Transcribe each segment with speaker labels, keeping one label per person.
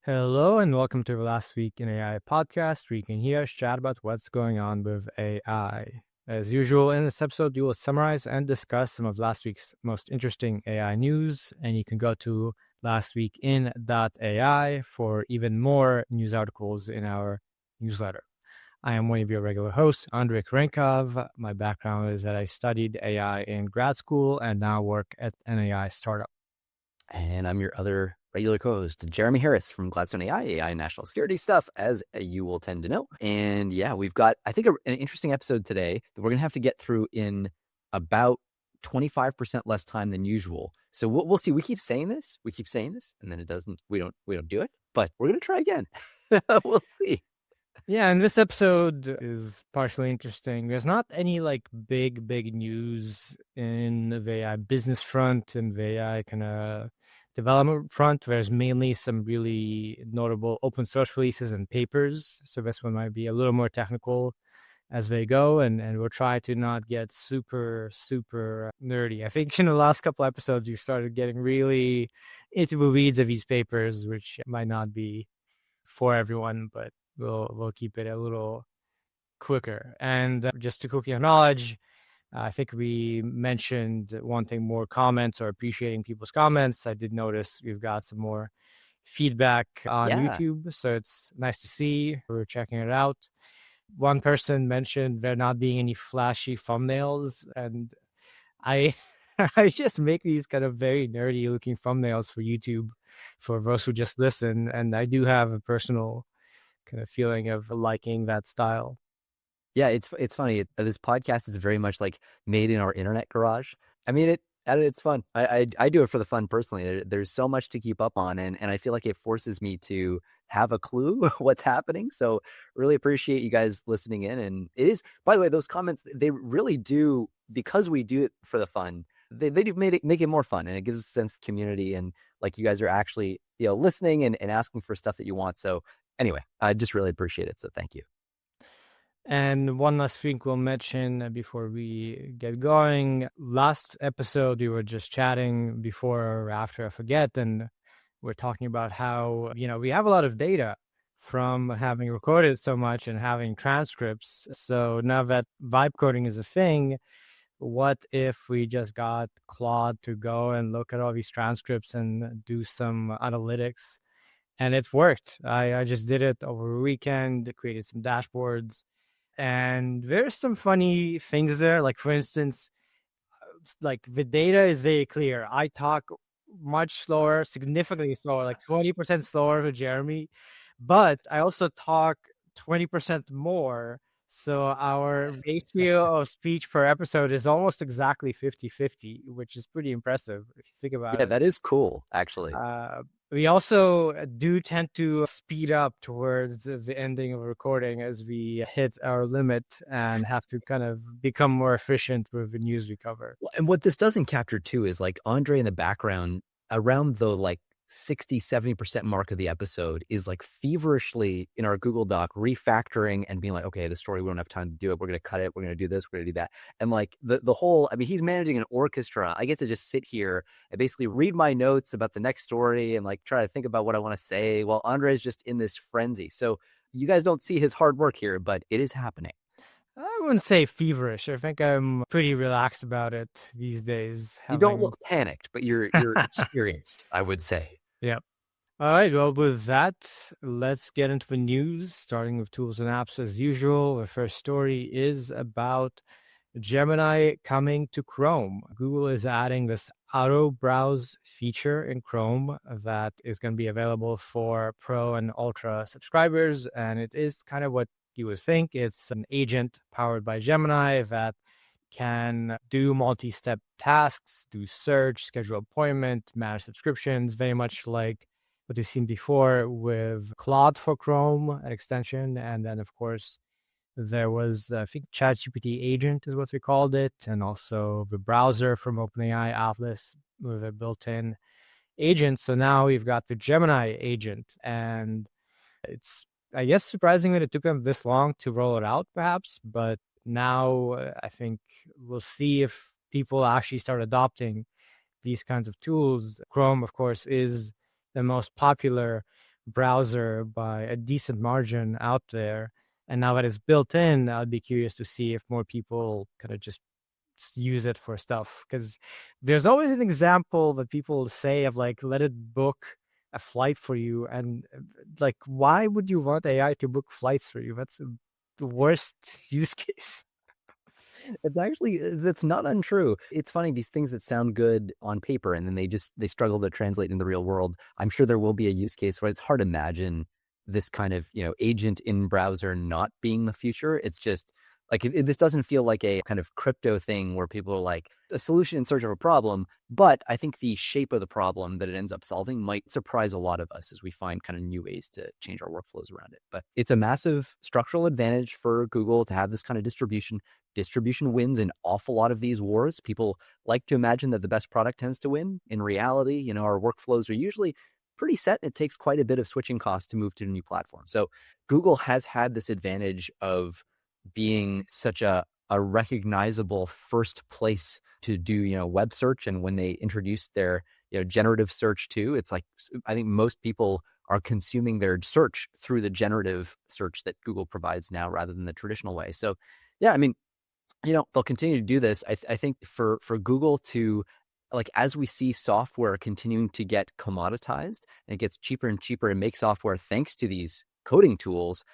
Speaker 1: Hello and welcome to the Last Week in AI podcast, where you can hear us chat about what's going on with AI. As usual, in this episode, we will summarize and discuss some of last week's most interesting AI news, and you can go to lastweekin.ai for even more news articles in our newsletter. I am one of your regular hosts, Andrey Kurenkov. My background is that I studied AI in grad school and now work at an AI startup.
Speaker 2: And I'm your other regular co-host, Jeremie Harris from Gladstone AI national security stuff, as you will tend to know. And yeah, we've got, I think, an interesting episode today that we're going to have to get through in about 25% less time than usual. So we'll see. We keep saying this, and then it doesn't, we don't do it, but we're going to try again. We'll see.
Speaker 1: Yeah, and this episode is partially interesting. There's not any big news in the AI business front and the AI kind of development front. There's mainly some really notable open source releases and papers. So this one might be a little more technical as they go, and we'll try to not get super nerdy. I think in the last couple episodes you started getting really into the weeds of these papers, which might not be for everyone, but we'll keep it a little quicker. And just to quickly acknowledge, I think we mentioned wanting more comments or appreciating people's comments. I did notice we've got some more feedback on YouTube, so it's nice to see. We're checking it out. One person mentioned there not being any flashy thumbnails, and I I just make these kind of very nerdy looking thumbnails for YouTube for those who just listen, and I do have a personal kind of feeling of liking that style.
Speaker 2: Yeah, it's funny. This podcast is very much like made in our internet garage. I mean, it's fun. I do it for the fun personally. There's so much to keep up on, and I feel like it forces me to have a clue what's happening. So really appreciate you guys listening in. And it is, by the way, those comments, they really do, because we do it for the fun, they do make it more fun, and it gives a sense of community, and like you guys are actually listening and asking for stuff that you want. So anyway, I just really appreciate it. So thank you.
Speaker 1: And one last thing we'll mention before we get going. Last episode, we were just chatting before or after, I forget, and we're talking about how, we have a lot of data from having recorded so much and having transcripts. So now that vibe coding is a thing, what if we just got Claude to go and look at all these transcripts and do some analytics? And it worked. I just did it over a weekend, created some dashboards. And there's some funny things there. Like, for instance, like the data is very clear. I talk much slower, significantly slower, like 20% slower with Jeremie, but I also talk 20% more. So our ratio of speech per episode is almost exactly 50-50, which is pretty impressive if you think about it.
Speaker 2: Yeah, that is cool, actually.
Speaker 1: We also do tend to speed up towards the ending of a recording as we hit our limit and have to kind of become more efficient with the news we cover.
Speaker 2: And what this doesn't capture too is like Andrey in the background around the like 60-70% mark of the episode is like feverishly in our Google Doc refactoring and being like, okay, the story, we don't have time to do it. We're going to cut it. We're going to do this. We're going to do that. And like the whole, I mean, he's managing an orchestra. I get to just sit here and basically read my notes about the next story and like try to think about what I want to say while Andrey's just in this frenzy. So you guys don't see his hard work here, but it is happening.
Speaker 1: I wouldn't say feverish. I think I'm pretty relaxed about it these days.
Speaker 2: You don't look panicked, but you're experienced, I would say.
Speaker 1: Yep. All right. Well, with that, let's get into the news, starting with tools and apps as usual. The first story is about Gemini coming to Chrome. Google is adding this auto browse feature in Chrome that is going to be available for Pro and Ultra subscribers. And it is kind of what you would think. It's an agent powered by Gemini that can do multi-step tasks, do search, schedule appointment, manage subscriptions, very much like what we've seen before with Claude for Chrome, an extension. And then, of course, there was, I think, ChatGPT agent is what we called it, and also the browser from OpenAI Atlas with a built-in agent. So now we've got the Gemini agent, and it's, I guess, surprising that it took them this long to roll it out, perhaps, but now I think we'll see if people actually start adopting these kinds of tools. Chrome, of course, is the most popular browser by a decent margin out there. And now that it's built in, I'd be curious to see if more people kind of just use it for stuff. Because there's always an example that people say of like, let it book a flight for you. And like, why would you want AI to book flights for you? That's the worst use case.
Speaker 2: It's actually that's not untrue. It's funny, these things that sound good on paper and then they struggle to translate in the real world. I'm sure there will be a use case where it's hard to imagine this kind of, agent in browser not being the future. It's just like this doesn't feel like a kind of crypto thing where people are like a solution in search of a problem. But I think the shape of the problem that it ends up solving might surprise a lot of us as we find kind of new ways to change our workflows around it. But it's a massive structural advantage for Google to have this kind of distribution. Distribution wins an awful lot of these wars. People like to imagine that the best product tends to win. In reality, our workflows are usually pretty set. It takes quite a bit of switching costs to move to a new platform. So Google has had this advantage of being such a recognizable first place to do, web search. And when they introduced their, generative search too, it's like, I think most people are consuming their search through the generative search that Google provides now rather than the traditional way. So yeah, I mean, they'll continue to do this. I think for Google to, like, as we see software continuing to get commoditized and it gets cheaper and cheaper and make software thanks to these coding tools,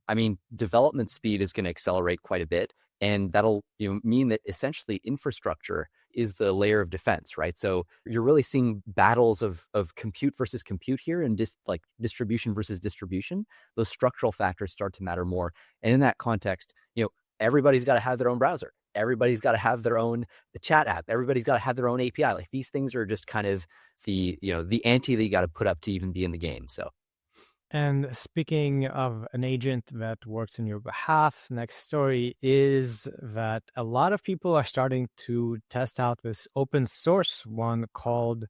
Speaker 2: I mean, development speed is going to accelerate quite a bit. And that'll mean that essentially infrastructure is the layer of defense, right? So you're really seeing battles of compute versus compute here and distribution versus distribution. Those structural factors start to matter more. And in that context, everybody's got to have their own browser. Everybody's got to have their own chat app. Everybody's got to have their own API. Like, these things are just kind of the ante that you got to put up to even be in the game. So.
Speaker 1: And speaking of an agent that works on your behalf, next story is that a lot of people are starting to test out this open source one called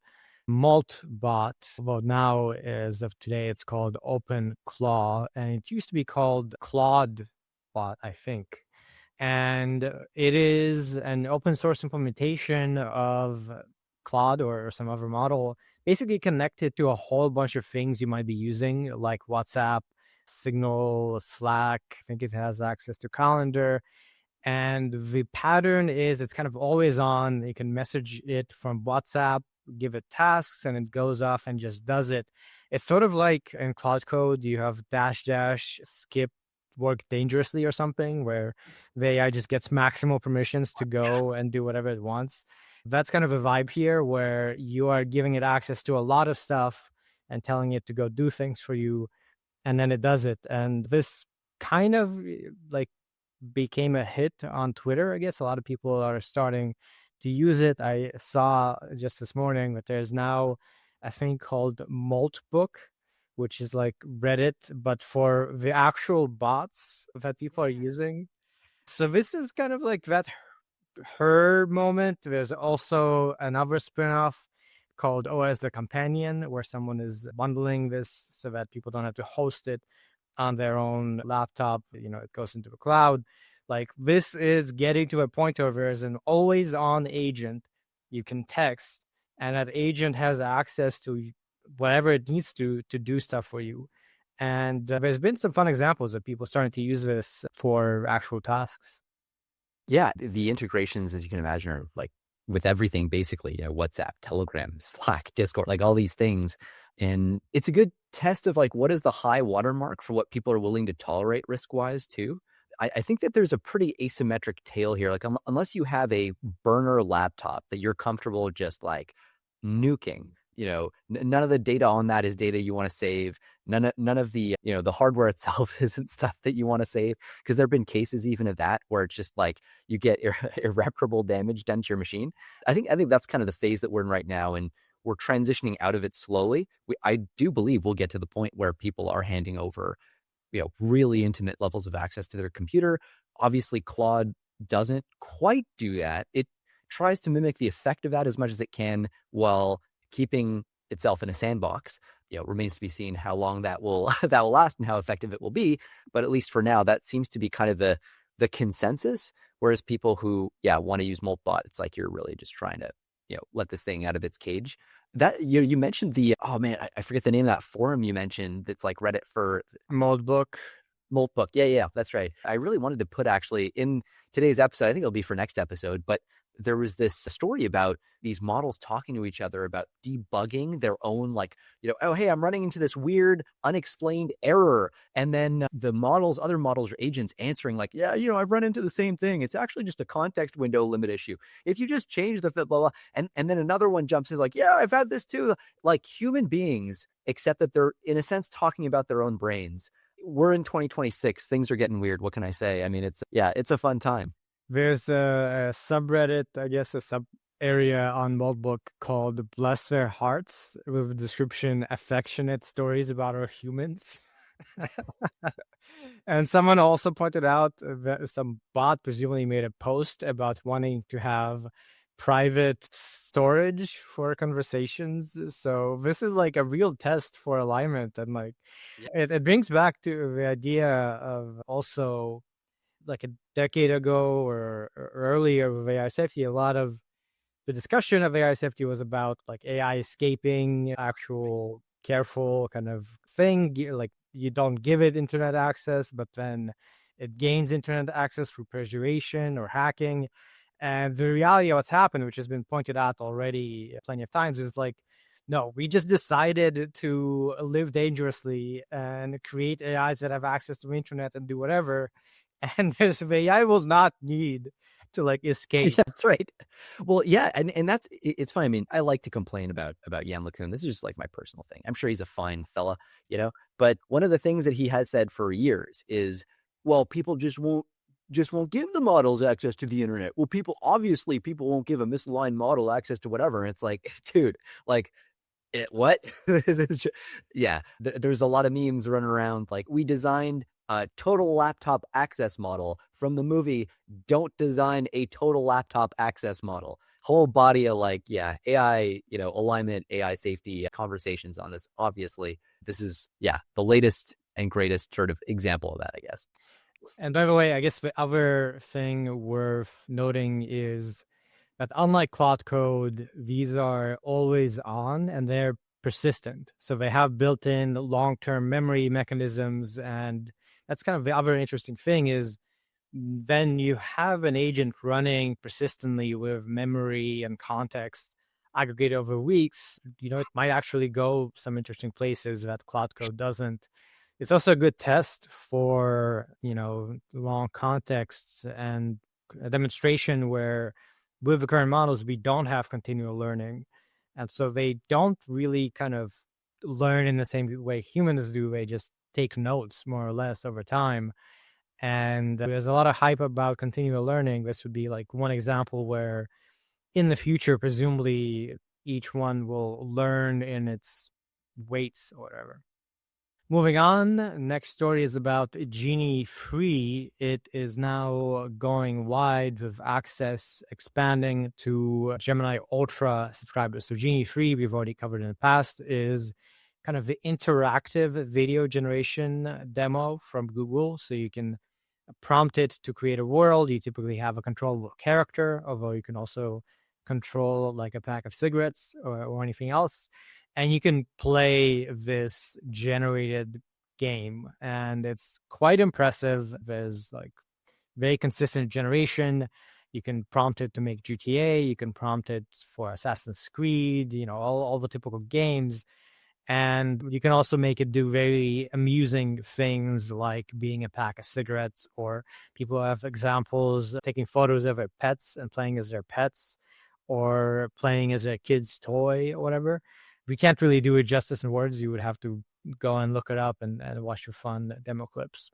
Speaker 1: Moltbot. Well, now, as of today, it's called OpenClaw, and it used to be called ClaudeBot, I think. And it is an open source implementation of Claude or some other model, basically connected to a whole bunch of things you might be using, like WhatsApp, Signal, Slack. I think it has access to Calendar. And the pattern is it's kind of always on. You can message it from WhatsApp, give it tasks, and it goes off and just does it. It's sort of like in Cloud Code, you have -- skip work dangerously or something, where the AI just gets maximal permissions to go and do whatever it wants. That's kind of a vibe here, where you are giving it access to a lot of stuff and telling it to go do things for you, and then it does it. And this kind of like became a hit on Twitter. I guess a lot of people are starting to use it. I saw just this morning that there's now a thing called Moltbook, which is like Reddit, but for the actual bots that people are using. So this is kind of like that her moment. There's also another spinoff called OS the Companion, where someone is bundling this so that people don't have to host it on their own laptop. It goes into the cloud. Like, this is getting to a point where there's an always on agent you can text, and that agent has access to whatever it needs to do stuff for you. And there's been some fun examples of people starting to use this for actual tasks.
Speaker 2: Yeah, the integrations, as you can imagine, are like with everything, basically, WhatsApp, Telegram, Slack, Discord, like all these things. And it's a good test of like, what is the high watermark for what people are willing to tolerate risk-wise too. I think that there's a pretty asymmetric tail here. Like, unless you have a burner laptop that you're comfortable just like nuking, none of the data on that is data you want to save. None of the, the hardware itself isn't stuff that you want to save, because there have been cases even of that where it's just like you get irreparable damage done to your machine. I think that's kind of the phase that we're in right now, and we're transitioning out of it slowly. I do believe we'll get to the point where people are handing over, really intimate levels of access to their computer. Obviously, Claude doesn't quite do that. It tries to mimic the effect of that as much as it can while keeping itself in a sandbox. Remains to be seen how long that will last and how effective it will be. But at least for now, that seems to be kind of the consensus. Whereas people who want to use Moltbot, it's like you're really just trying to let this thing out of its cage. That you mentioned the oh man, I forget the name of that forum you mentioned that's like Reddit for
Speaker 1: Moldbook.
Speaker 2: Moltbot. Yeah, that's right. I really wanted to put actually in today's episode, I think it'll be for next episode, but there was this story about these models talking to each other about debugging their own, like, oh, hey, I'm running into this weird, unexplained error. And then the models, other models or agents answering, like, yeah, I've run into the same thing. It's actually just a context window limit issue. If you just change the blah, blah. And then another one jumps in, is like, yeah, I've had this too. Like human beings, except that they're, in a sense, talking about their own brains. We're in 2026. Things are getting weird. What can I say? I mean, it's a fun time.
Speaker 1: There's a subreddit, I guess, a sub area on Moldbook called Bless Their Hearts with the description affectionate stories about our humans. And someone also pointed out that some bot presumably made a post about wanting to have private storage for conversations. So this is like a real test for alignment. And like
Speaker 2: Yeah.
Speaker 1: it brings back to the idea of also like a decade ago or earlier with AI safety, a lot of the discussion of AI safety was about like AI escaping actual careful kind of thing. Like you don't give it internet access, but then it gains internet access through persuasion or hacking. And the reality of what's happened, which has been pointed out already plenty of times, is like, no, we just decided to live dangerously and create AIs that have access to the internet and do whatever. And there's the AI will not need to like escape.
Speaker 2: Yeah, that's right. Well, yeah, and that's it's fine. I mean, I like to complain about Yann LeCun. This is just like my personal thing. I'm sure he's a fine fella, But one of the things that he has said for years is, well, people just won't give the models access to the internet. Well, people won't give a misaligned model access to whatever. And it's like, dude, like what? Yeah, there's a lot of memes running around. Like we designed a total laptop access model from the movie. Don't design a total laptop access model. Whole body of like, yeah, AI, alignment, AI safety conversations on this. Obviously, this is the latest and greatest sort of example of that, I guess.
Speaker 1: And by the way, I guess the other thing worth noting is that unlike Cloud Code, these are always on and they're persistent. So they have built-in long-term memory mechanisms. And that's kind of the other interesting thing is then you have an agent running persistently with memory and context aggregated over weeks. It might actually go some interesting places that Cloud Code doesn't. It's also a good test for, long contexts and a demonstration where with the current models, we don't have continual learning. And so they don't really kind of learn in the same way humans do. They just take notes more or less over time. And there's a lot of hype about continual learning. This would be like one example where in the future, presumably each one will learn in its weights or whatever. Moving on, next story is about Genie 3. It is now going wide with access expanding to Gemini Ultra subscribers. So Genie 3, we've already covered in the past, is kind of the interactive video generation demo from Google. So you can prompt it to create a world. You typically have a controllable character, although you can also control like a pack of cigarettes or anything else. And you can play this generated game. And it's quite impressive. There's like very consistent generation. You can prompt it to make GTA. You can prompt it for Assassin's Creed, all the typical games. And you can also make it do very amusing things like being a pack of cigarettes, or people have examples taking photos of their pets and playing as their pets or playing as a kid's toy or whatever. We can't really do it justice in words. You would have to go and look it up and watch your fun demo clips.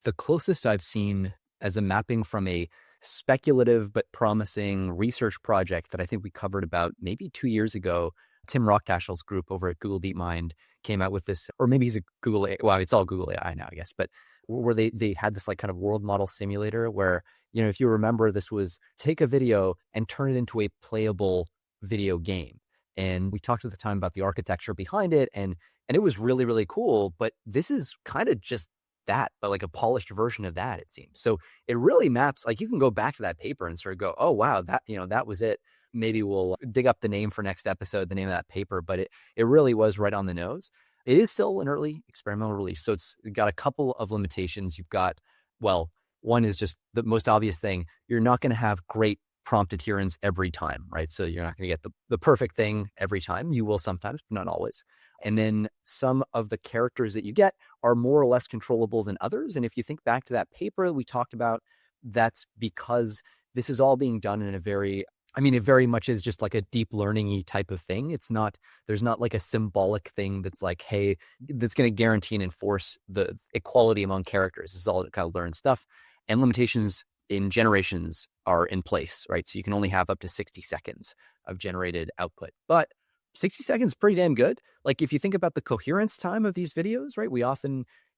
Speaker 2: The closest I've seen as a mapping from a speculative but promising research project that I think we covered about maybe 2 years ago, Tim Rocktashel's group over at Google DeepMind came out with this, or maybe he's a Google, well, it's all Google AI now, I guess, but where they had this like kind of world model simulator where, if you remember, this was take a video and turn it into a playable video game. And we talked at the time about the architecture behind it, and it was really, really cool. But this is kind of just that, but like a polished version of that, it seems. So it really maps, like you can go back to that paper and sort of go, oh, wow, that, that was it. maybe we'll dig up the name for next episode, the name of that paper, but it really was right on the nose. It is still an early experimental release. So it's got a couple of limitations. You've got, well, one is just the most obvious thing. You're not going to have great prompt adherence every time, right? So you're not going to get the perfect thing every time. You will sometimes, but not always. And then some of the characters that you get are more or less controllable than others. And if you think back to that paper we talked about, that's because this is all being done in a very, I mean, it very much is just like a deep learning-y type of thing. It's not, there's not like a symbolic thing that's like, hey, that's going to guarantee and enforce the equality among characters. This is all kind of learned stuff. And limitations in generations are in place, right? So you can only have up to 60 seconds of generated output. But 60 seconds is pretty damn good. Like if you think about the coherence time of these videos, right?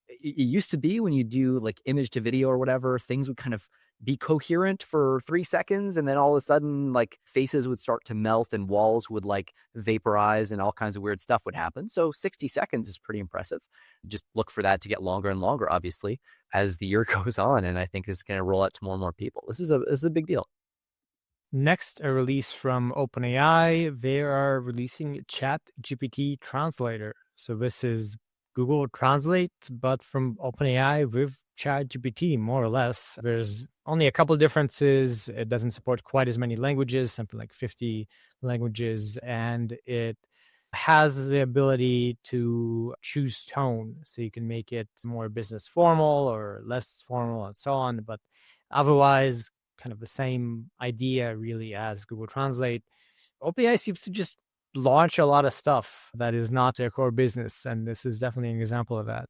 Speaker 2: It used to be when you do like image to video or whatever, things would kind of be coherent for 3 seconds. And then all of a sudden, like faces would start to melt and walls would like vaporize and all kinds of weird stuff would happen. So 60 seconds is pretty impressive. Just look for that to get longer and longer, obviously, as the year goes on. And I think this is going to roll out to more and more people. This is a big deal.
Speaker 1: Next, a release from OpenAI. They are releasing ChatGPT Translator. So this is Google Translate, but from OpenAI with ChatGPT, more or less. There's only a couple differences. It doesn't support quite as many languages, something like 50 languages, and it has the ability to choose tone. So you can make it more business formal or less formal and so on. But otherwise, kind of the same idea really as Google Translate. OpenAI seems to just launch a lot of stuff that is not their core business. And this is definitely an example of that.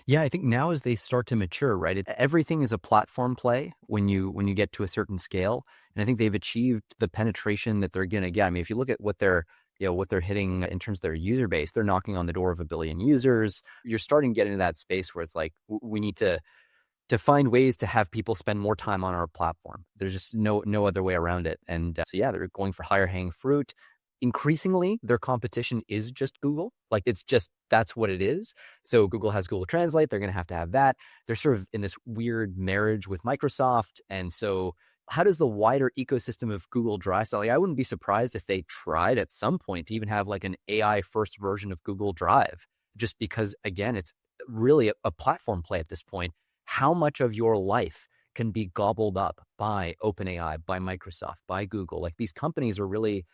Speaker 2: Yeah, I think now as they start to mature, right, everything is a platform play when you get to a certain scale. And I think they've achieved the penetration that they're going to get. I mean, if you look at what they're hitting in terms of their user base, they're knocking on the door of 1 billion users. You're starting to get into that space where it's like, we need to find ways to have people spend more time on our platform. There's just no other way around it. And so, yeah, they're going for higher hanging fruit. Increasingly, their competition is just Google. Like it's just, that's what it is. So Google has Google Translate. They're going to have that. They're sort of in this weird marriage with Microsoft. And so how does the wider ecosystem of Google Drive? So like, I wouldn't be surprised if they tried at some point to even have like an AI first version of Google Drive, just because, again, it's really a platform play at this point. How much of your life can be gobbled up by OpenAI, by Microsoft, by Google? Like these companies are really,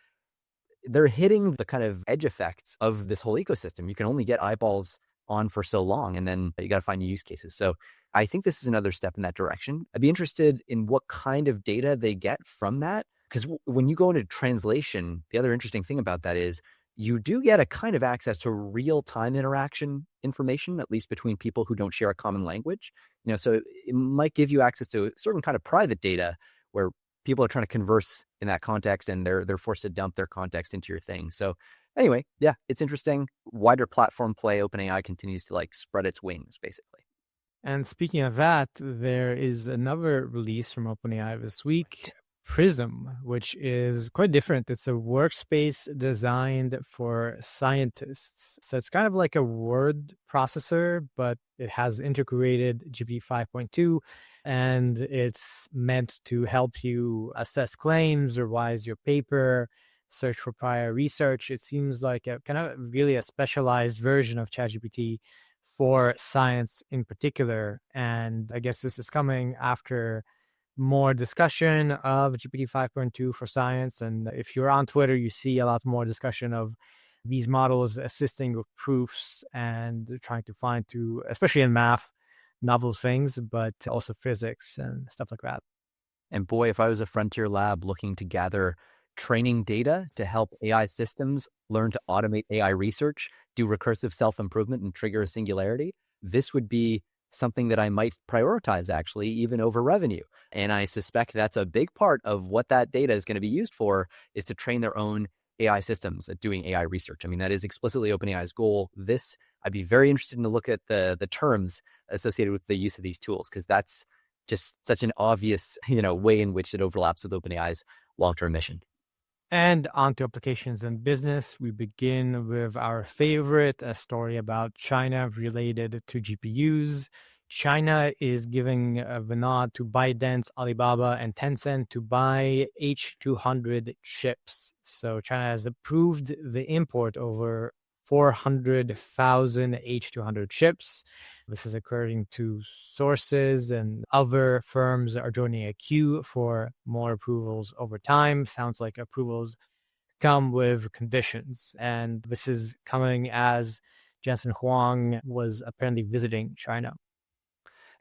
Speaker 2: they're hitting the kind of edge effects of this whole ecosystem. You can only get eyeballs on for so long, and then you got to find new use cases. So I think this is another step in that direction. I'd be interested in what kind of data they get from that, because when you go into translation, the other interesting thing about that is you do get a kind of access to real-time interaction information, at least between people who don't share a common language. So it might give you access to a certain kind of private data where people are trying to converse in that context, and they're forced to dump their context into your thing. So anyway, yeah, it's interesting. Wider platform play. OpenAI continues to like spread its wings, basically.
Speaker 1: And speaking of that, there is another release from OpenAI this week, Prism, which is quite different. It's a workspace designed for scientists. So it's kind of like a word processor, but it has integrated GPT 5.2, and it's meant to help you assess claims, revise your paper, search for prior research. It seems like a kind of really a specialized version of ChatGPT for science in particular. And I guess this is coming after more discussion of GPT 5.2 for science. And if you're on Twitter, you see a lot more discussion of these models assisting with proofs and trying to find especially in math, novel things, but also physics and stuff like that.
Speaker 2: And boy, if I was a frontier lab looking to gather training data to help AI systems learn to automate AI research, do recursive self-improvement, and trigger a singularity, this would be something that I might prioritize, actually, even over revenue. And I suspect that's a big part of what that data is going to be used for, is to train their own AI systems at doing AI research. I mean, that is explicitly OpenAI's goal. I'd be very interested to look at the terms associated with the use of these tools, because that's just such an obvious, way in which it overlaps with OpenAI's long-term mission.
Speaker 1: And on to applications and business. We begin with our favorite, a story about China related to GPUs. China is giving the nod to ByteDance, Alibaba, and Tencent to buy H200 chips. So China has approved the import over 400,000 H200 chips. This is according to sources, and other firms are joining a queue for more approvals over time. Sounds like approvals come with conditions. And this is coming as Jensen Huang was apparently visiting China.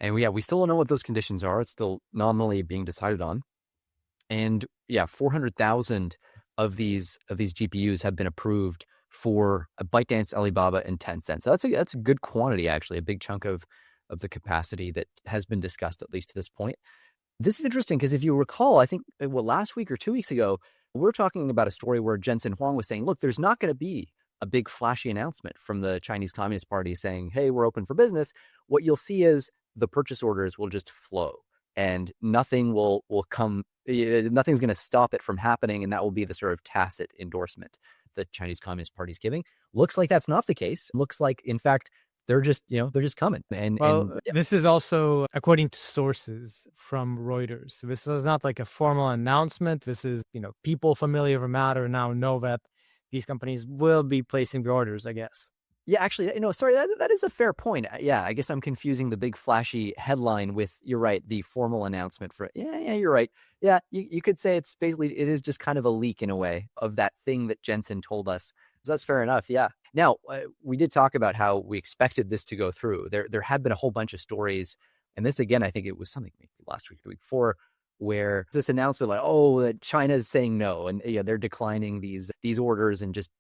Speaker 2: And we still don't know what those conditions are. It's still nominally being decided on. And 400,000 of these GPUs have been approved for ByteDance, Alibaba, and Tencent. So that's a good quantity, actually, a big chunk of the capacity that has been discussed, at least to this point. This is interesting because if you recall, I think last week or 2 weeks ago, we were talking about a story where Jensen Huang was saying, look, there's not going to be a big flashy announcement from the Chinese Communist Party saying, hey, we're open for business. What you'll see is the purchase orders will just flow and nothing will come. Nothing's going to stop it from happening. And that will be the sort of tacit endorsement the Chinese Communist Party is giving. Looks like that's not the case. Looks like, in fact, they're just coming.
Speaker 1: This is also according to sources from Reuters. So this is not like a formal announcement. This is, people familiar with the matter now know that these companies will be placing the orders, I guess.
Speaker 2: Yeah, actually, sorry, that is a fair point. Yeah, I guess I'm confusing the big flashy headline with, you're right, the formal announcement for it. Yeah, you're right. Yeah, you could say it is just kind of a leak in a way of that thing that Jensen told us. So that's fair enough. Yeah. Now, we did talk about how we expected this to go through. There had been a whole bunch of stories. And this, again, I think it was something maybe last week, the week before, where this announcement that China is saying no, and they're declining these orders, and just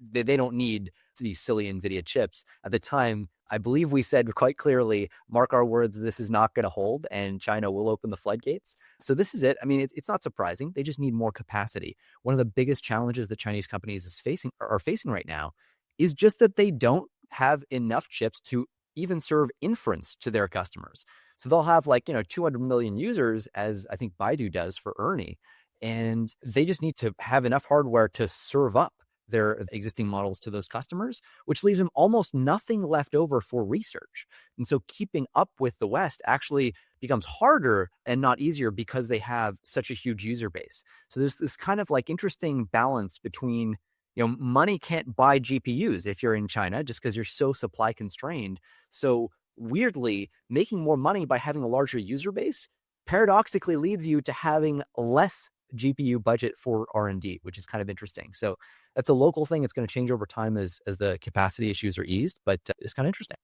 Speaker 2: they don't need these silly Nvidia chips. At the time, I believe we said quite clearly, mark our words, this is not going to hold, and China will open the floodgates. So this is it. I mean, it's not surprising. They just need more capacity. One of the biggest challenges that Chinese companies are facing right now is just that they don't have enough chips to even serve inference to their customers. So they'll have 200 million users, as I think Baidu does for Ernie, and they just need to have enough hardware to serve up their existing models to those customers, which leaves them almost nothing left over for research. And so keeping up with the West actually becomes harder and not easier because they have such a huge user base. So there's this kind of interesting balance between, money can't buy GPUs if you're in China just because you're so supply constrained. So weirdly, making more money by having a larger user base paradoxically leads you to having less GPU budget for R&D, which is kind of interesting. So that's a local thing. It's going to change over time as the capacity issues are eased, but it's kind of interesting.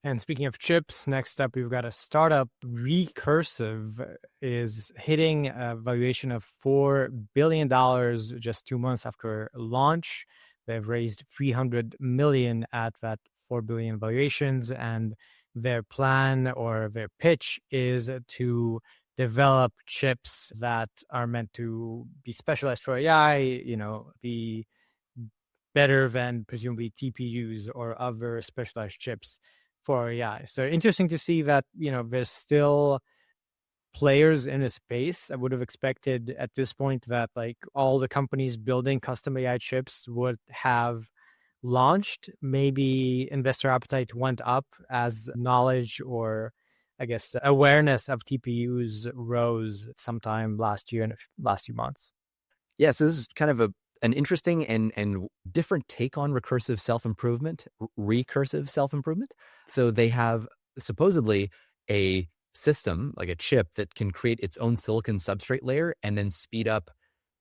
Speaker 1: And speaking of chips, next up, we've got a startup. Recursive is hitting a valuation of $4 billion just 2 months after launch. They've raised $300 million at that $4 billion valuations, and their plan or their pitch is to develop chips that are meant to be specialized for AI, be better than presumably TPUs or other specialized chips for AI. So interesting to see that, there's still players in a space. I would have expected at this point that all the companies building custom AI chips would have launched. Maybe investor appetite went up as knowledge, or I guess awareness of TPUs rose sometime last year and last few months.
Speaker 2: Yeah, so this is kind of an interesting and different take on recursive self-improvement. So they have supposedly a system, like a chip, that can create its own silicon substrate layer and then speed up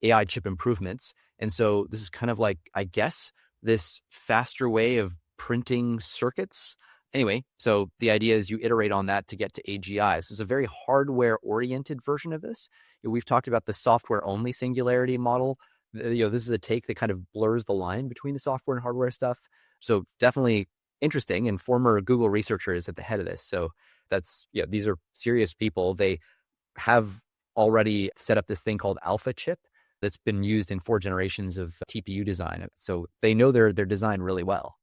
Speaker 2: AI chip improvements. And so this is kind of I guess, this faster way of printing circuits. Anyway, so the idea is you iterate on that to get to AGI. So it's a very hardware-oriented version of this. We've talked about the software-only singularity model. This is a take that kind of blurs the line between the software and hardware stuff. So definitely interesting, and former Google researcher is at the head of this. So that's, these are serious people. They have already set up this thing called Alpha Chip that's been used in 4 generations of TPU design. So they know their design really well.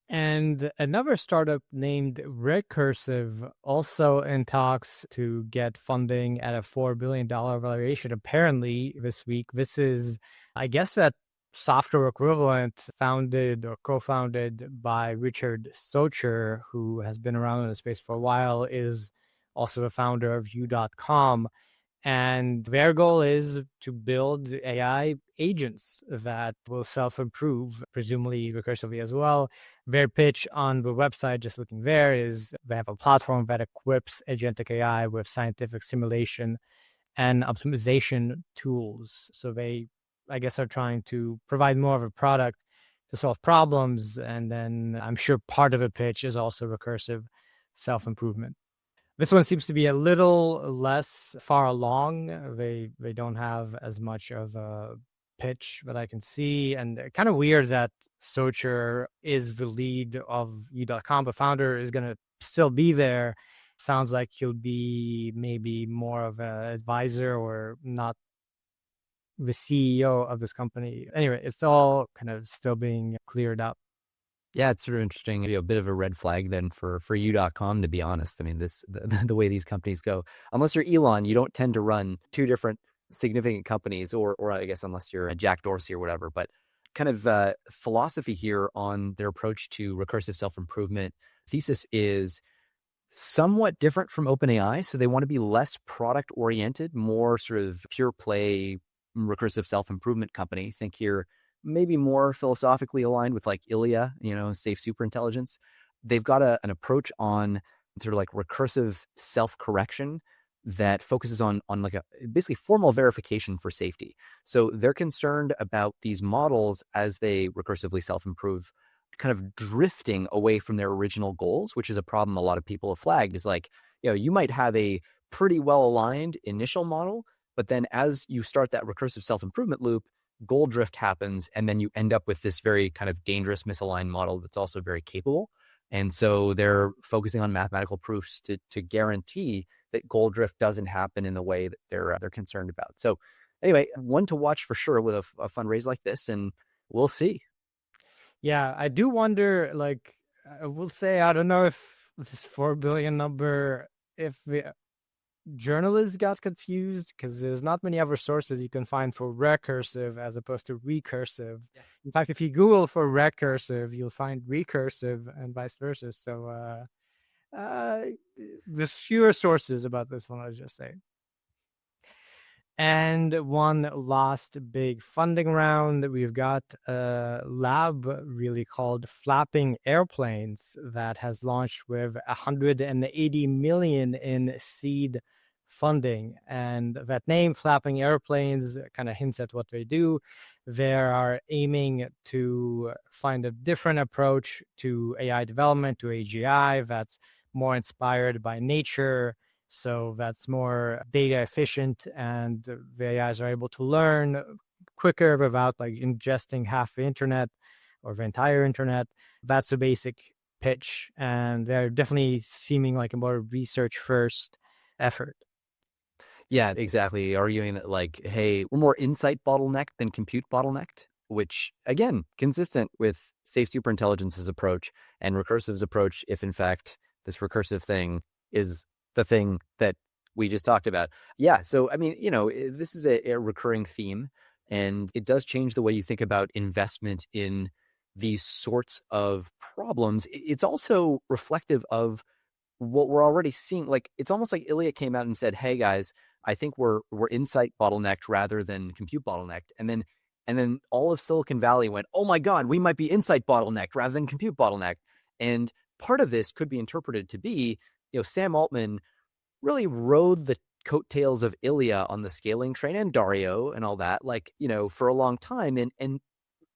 Speaker 1: And another startup named Recursive, also in talks to get funding at a $4 billion valuation, apparently this week. This is, I guess, that software equivalent founded or co-founded by Richard Socher, who has been around in the space for a while, is also the founder of U.com. And their goal is to build AI agents that will self-improve, presumably recursively as well. Their pitch on the website, just looking there, is they have a platform that equips agentic AI with scientific simulation and optimization tools. So they, I guess, are trying to provide more of a product to solve problems. And then I'm sure part of the pitch is also recursive self-improvement. This one seems to be a little less far along. They don't have as much of a pitch that I can see, and kind of weird that Socher is the lead of U.com. The founder is going to still be there. Sounds like he'll be maybe more of an advisor or not the CEO of this company. Anyway, it's all kind of still being cleared up.
Speaker 2: Yeah, it's sort of interesting. A bit of a red flag then for U.com, to be honest. I mean, the way these companies go, unless you're Elon, you don't tend to run two different significant companies, or I guess unless you're a Jack Dorsey or whatever. But kind of philosophy here on their approach to recursive self-improvement thesis is somewhat different from OpenAI. So they want to be less product oriented, more sort of pure play recursive self-improvement company. Think here maybe more philosophically aligned with like ILIA, safe superintelligence. They've got an approach on sort of like recursive self-correction that focuses on like a basically formal verification for safety. So they're concerned about these models as they recursively self-improve, kind of drifting away from their original goals, which is a problem a lot of people have flagged. Is like, you might have a pretty well-aligned initial model, but then as you start that recursive self-improvement loop, goal drift happens, and then you end up with this very kind of dangerous misaligned model that's also very capable. And so they're focusing on mathematical proofs to guarantee that goal drift doesn't happen in the way that they're concerned about. So anyway, one to watch for sure with a fundraise like this, and we'll see.
Speaker 1: Yeah, I do wonder, like, I will say, I don't know if this 4 billion number, if the journalists got confused, because there's not many other sources you can find for recursive as opposed to recursive. Yeah. In fact, if you Google for recursive, you'll find recursive and vice versa. So there's fewer sources about this one, I'll just say. And one last big funding round, we've got a lab really called Flapping Airplanes that has launched with 180 million in seed funding. And that name, Flapping Airplanes, kind of hints at what they do. They are aiming to find a different approach to AI development, to AGI, that's more inspired by nature. So that's more data efficient, and the AIs are able to learn quicker without like ingesting half the internet or the entire internet. That's the basic pitch, and they're definitely seeming like a more research first effort.
Speaker 2: Yeah, exactly. Arguing that like, hey, we're more insight bottlenecked than compute bottlenecked, which again, consistent with safe superintelligence's approach and Recursive's approach, if in fact this recursive thing is the thing that we just talked about. Yeah. So, I mean, this is a recurring theme, and it does change the way you think about investment in these sorts of problems. It's also reflective of what we're already seeing. Like, it's almost like ILIA came out and said, hey guys, I think we're insight bottlenecked rather than compute bottlenecked. And then all of Silicon Valley went, oh my God, we might be insight bottlenecked rather than compute bottlenecked. And part of this could be interpreted to be, Sam Altman really rode the coattails of ILIA on the scaling train, and Dario and all that, like, for a long time. And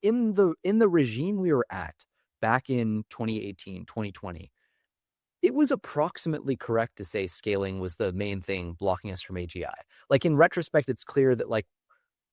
Speaker 2: in the regime we were at back in 2018, 2020, it was approximately correct to say scaling was the main thing blocking us from AGI. Like, in retrospect, it's clear that, like,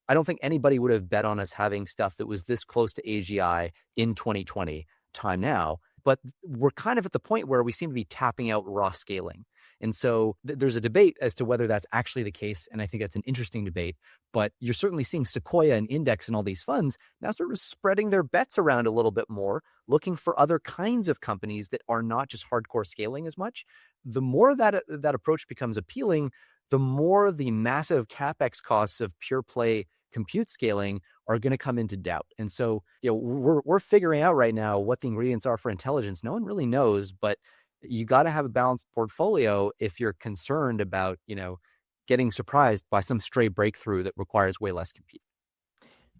Speaker 2: I don't think anybody would have bet on us having stuff that was this close to AGI in 2020 time now. But we're kind of at the point where we seem to be tapping out raw scaling. And so there's a debate as to whether that's actually the case. And I think that's an interesting debate. But you're certainly seeing Sequoia and Index and all these funds now sort of spreading their bets around a little bit more, looking for other kinds of companies that are not just hardcore scaling as much. The more that approach becomes appealing, the more the massive CapEx costs of pure play compute scaling are going to come into doubt. And so, we're figuring out right now what the ingredients are for intelligence. No one really knows, but you got to have a balanced portfolio if you're concerned about, getting surprised by some stray breakthrough that requires way less compute.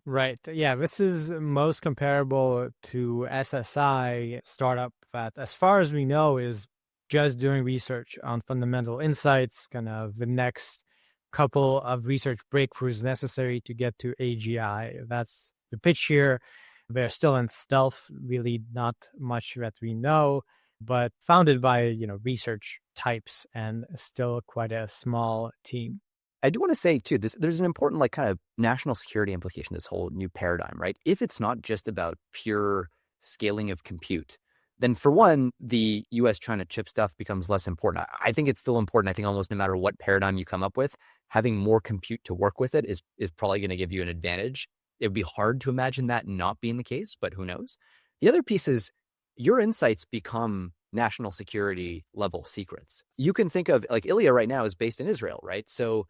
Speaker 1: Right. Yeah, this is most comparable to SSI startup that, as far as we know, is just doing research on fundamental insights, kind of the next couple of research breakthroughs necessary to get to AGI. That's the pitch here. They're still in stealth, really not much that we know, but founded by, research types and still quite a small team.
Speaker 2: I do want to say too, there's an important like kind of national security implication, this whole new paradigm, right? If it's not just about pure scaling of compute, then for one, the US-China chip stuff becomes less important. I think it's still important. I think almost no matter what paradigm you come up with, having more compute to work with it is probably going to give you an advantage. It would be hard to imagine that not being the case, but who knows? The other piece is your insights become national security level secrets. You can think of like Ilya right now is based in Israel, right? So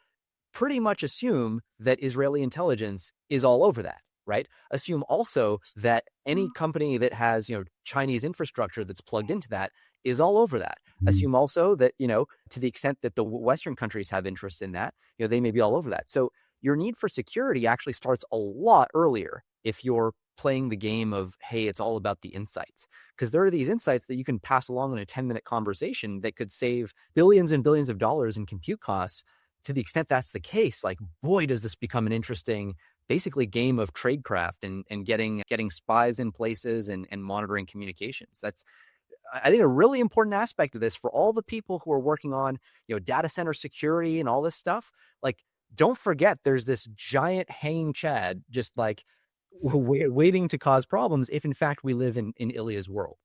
Speaker 2: pretty much assume that Israeli intelligence is all over that, right? Assume also that any company that has, Chinese infrastructure that's plugged into that is all over that. Assume also that, to the extent that the Western countries have interests in that, they may be all over that. So your need for security actually starts a lot earlier if you're playing the game of, hey, it's all about the insights. Because there are these insights that you can pass along in a 10-minute conversation that could save billions and billions of dollars in compute costs. To the extent that's the case, like, boy, does this become an interesting, basically game of tradecraft and getting spies in places and monitoring communications. That's, I think, a really important aspect of this for all the people who are working on, data center security and all this stuff. Like, don't forget, there's this giant hanging Chad just like waiting to cause problems if in fact we live in Ilya's world.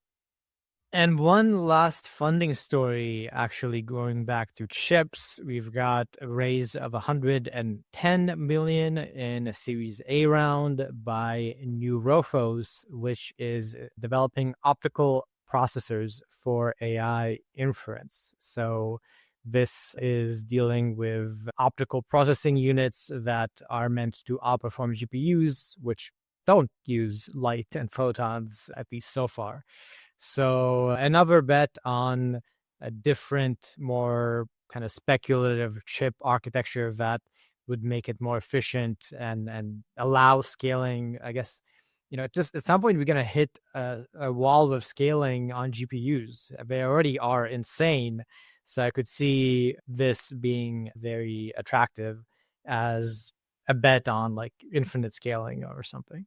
Speaker 1: And one last funding story, actually going back to chips, we've got a raise of 110 million in a Series A round by New Rofos, which is developing optical processors for AI inference. So this is dealing with optical processing units that are meant to outperform GPUs, which don't use light and photons, at least so far. So another bet on a different, more kind of speculative chip architecture that would make it more efficient and allow scaling. I guess, just at some point we're going to hit a wall of scaling on GPUs. They already are insane. So I could see this being very attractive as a bet on like infinite scaling or something.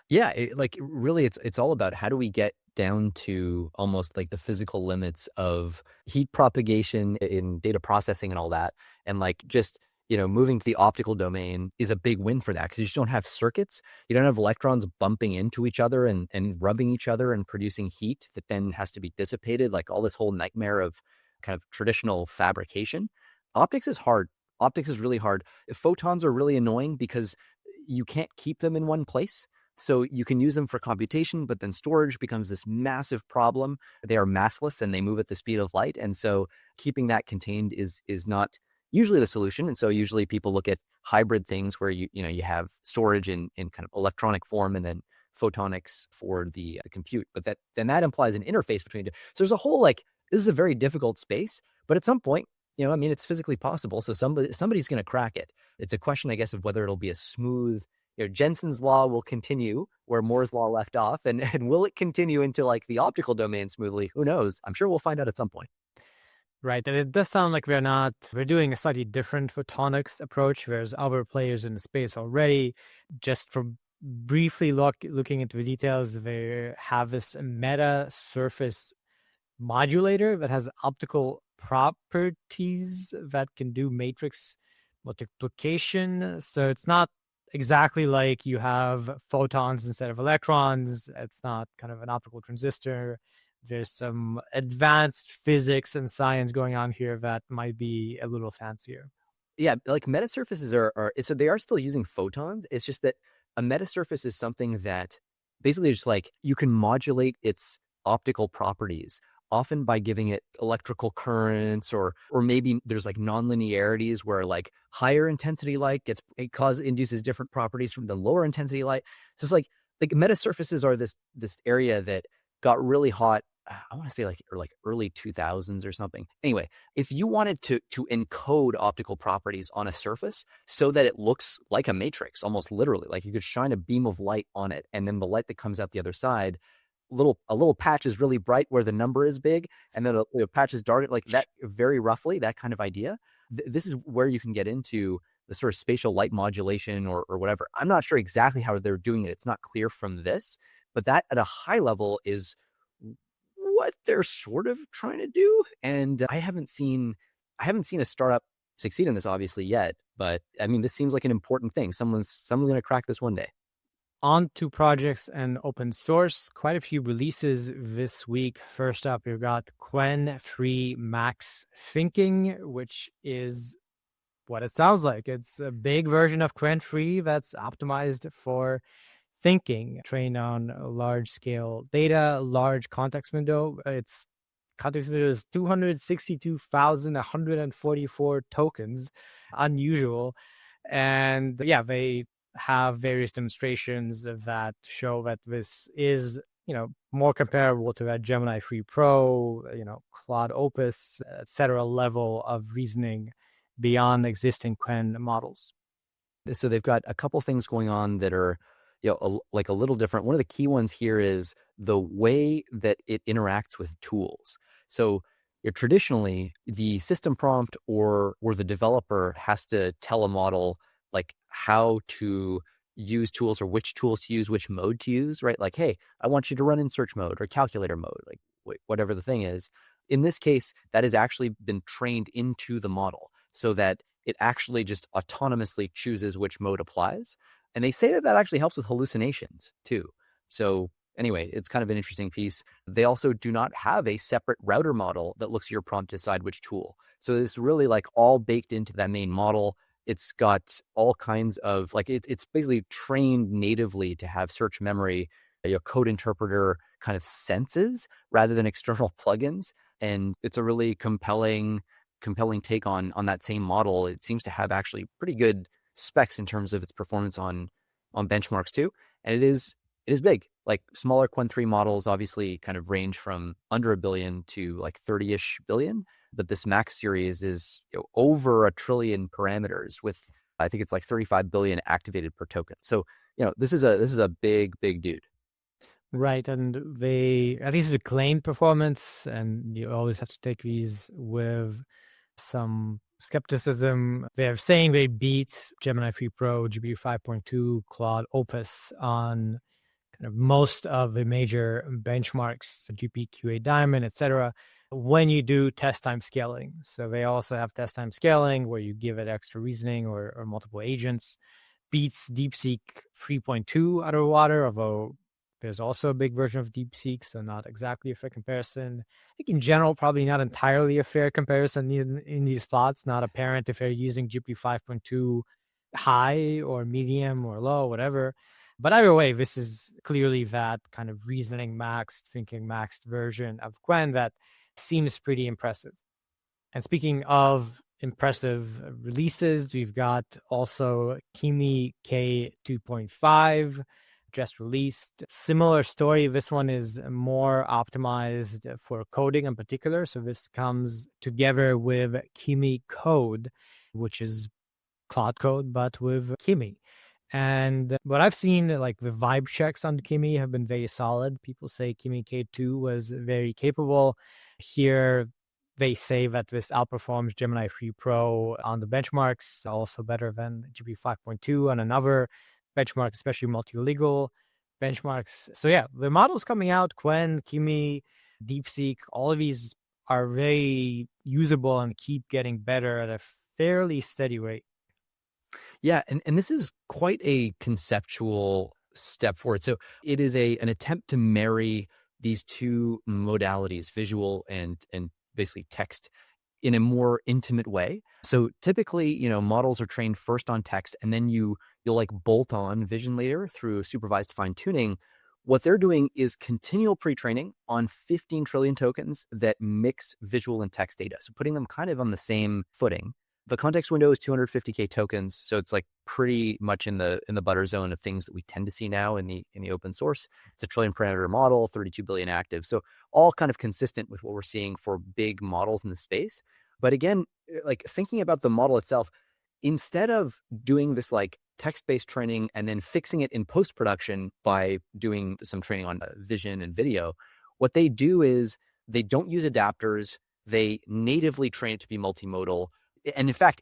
Speaker 2: Yeah, really, it's all about how do we get down to almost like the physical limits of heat propagation in data processing and all that. And like just, moving to the optical domain is a big win for that because you just don't have circuits. You don't have electrons bumping into each other and rubbing each other and producing heat that then has to be dissipated, like all this whole nightmare of kind of traditional fabrication. Optics is hard. Optics is really hard. Photons are really annoying because you can't keep them in one place. So you can use them for computation, but then storage becomes this massive problem. They are massless and they move at the speed of light. And so keeping that contained is not usually the solution. And so usually people look at hybrid things where you have storage in kind of electronic form and then photonics for the compute. But then that implies an interface between the two. So there's a whole this is a very difficult space, but at some point, it's physically possible. So somebody's going to crack it. It's a question, I guess, of whether it'll be a smooth, Jensen's law will continue where Moore's law left off, and will it continue into like the optical domain smoothly? Who knows? I'm sure we'll find out at some point.
Speaker 1: Right. And it does sound like we're doing a slightly different photonics approach. There's other players in the space already. Just from briefly looking into the details, they have this meta surface modulator that has optical properties that can do matrix multiplication. So it's not exactly like you have photons instead of electrons. It's not kind of an optical transistor. There's some advanced physics and science going on here that might be a little fancier.
Speaker 2: Yeah, like metasurfaces are so they are still using photons. It's just that a metasurface is something that basically just like you can modulate its optical properties often by giving it electrical currents, or maybe there's like nonlinearities where like higher intensity light induces different properties from the lower intensity light. So it's like metasurfaces are this area that got really hot. I want to say like early 2000s or something. Anyway, if you wanted to encode optical properties on a surface so that it looks like a matrix, almost literally, like you could shine a beam of light on it, and then the light that comes out the other side, a little patch is really bright where the number is big, and then a patch is dark, like that, very roughly, that kind of idea. This is where you can get into the sort of spatial light modulation or whatever. I'm not sure exactly how they're doing it. It's not clear from this, but that at a high level is what they're sort of trying to do. And I haven't seen a startup succeed in this obviously yet, but I mean, this seems like an important thing. Someone's going to crack this one day.
Speaker 1: On to projects and open source. Quite a few releases this week. First up, we've got Qwen3-Max-Thinking, which is what it sounds like. It's a big version of Qwen3 that's optimized for thinking, trained on large-scale data, large context window. Its context window is 262,144 tokens, unusual. And yeah, they have various demonstrations that show that this is, more comparable to that Gemini 3 Pro, Claude Opus, etc. level of reasoning beyond existing Qwen models.
Speaker 2: So they've got a couple things going on that are, like a little different. One of the key ones here is the way that it interacts with tools. So traditionally, the system prompt or the developer has to tell a model like how to use tools or which tools to use, which mode to use, right? Like, hey, I want you to run in search mode or calculator mode, like whatever the thing is. In this case, that has actually been trained into the model so that it actually just autonomously chooses which mode applies. And they say that actually helps with hallucinations too. So anyway, it's kind of an interesting piece. They also do not have a separate router model that looks at your prompt to decide which tool. So it's really like all baked into that main model. It's got all kinds of it's basically trained natively to have search memory, a code interpreter kind of senses rather than external plugins. And it's a really compelling take on that same model. It seems to have actually pretty good specs in terms of its performance on benchmarks too. And it is big. Like smaller Qwen3 models obviously kind of range from under $1 billion to like 30-ish billion. But this Max series is over 1 trillion parameters with, I think it's like 35 billion activated per token. So, this is a big dude.
Speaker 1: Right, and they at least the claimed performance, and you always have to take these with some skepticism. They're saying they beat Gemini 3 Pro, GPU 5.2, Claude Opus on kind of most of the major benchmarks, GPQA Diamond, etc. when you do test time scaling. So they also have test time scaling where you give it extra reasoning or multiple agents. Beats DeepSeek 3.2 out of water, although there's also a big version of DeepSeek, so not exactly a fair comparison. I think in general, probably not entirely a fair comparison in these plots. Not apparent if they're using GPU 5.2 high or medium or low, whatever. But either way, this is clearly that kind of reasoning maxed, thinking maxed version of Qwen that seems pretty impressive. And speaking of impressive releases, we've got also Kimi K2.5 just released. Similar story. This one is more optimized for coding in particular. So this comes together with Kimi Code, which is Claude Code, but with Kimi. And what I've seen, like the vibe checks on Kimi have been very solid. People say Kimi K2 was very capable. Here, they say that this outperforms Gemini 3 Pro on the benchmarks, also better than GPU 5.2 on another benchmark, especially multi-legal benchmarks. So yeah, the models coming out, Qwen, Kimi, DeepSeek, all of these are very usable and keep getting better at a fairly steady rate.
Speaker 2: Yeah, and this is quite a conceptual step forward. So it is an attempt to marry these two modalities, visual and basically text, in a more intimate way. So typically, models are trained first on text, and then you'll like bolt on vision later through supervised fine tuning. What they're doing is continual pre-training on 15 trillion tokens that mix visual and text data. So putting them kind of on the same footing. The context window is 250K tokens. So it's like pretty much in the butter zone of things that we tend to see now in the open source. It's a trillion parameter model, 32 billion active. So all kind of consistent with what we're seeing for big models in the space. But again, like thinking about the model itself, instead of doing this like text-based training and then fixing it in post-production by doing some training on vision and video, what they do is they don't use adapters. They natively train it to be multimodal. And in fact,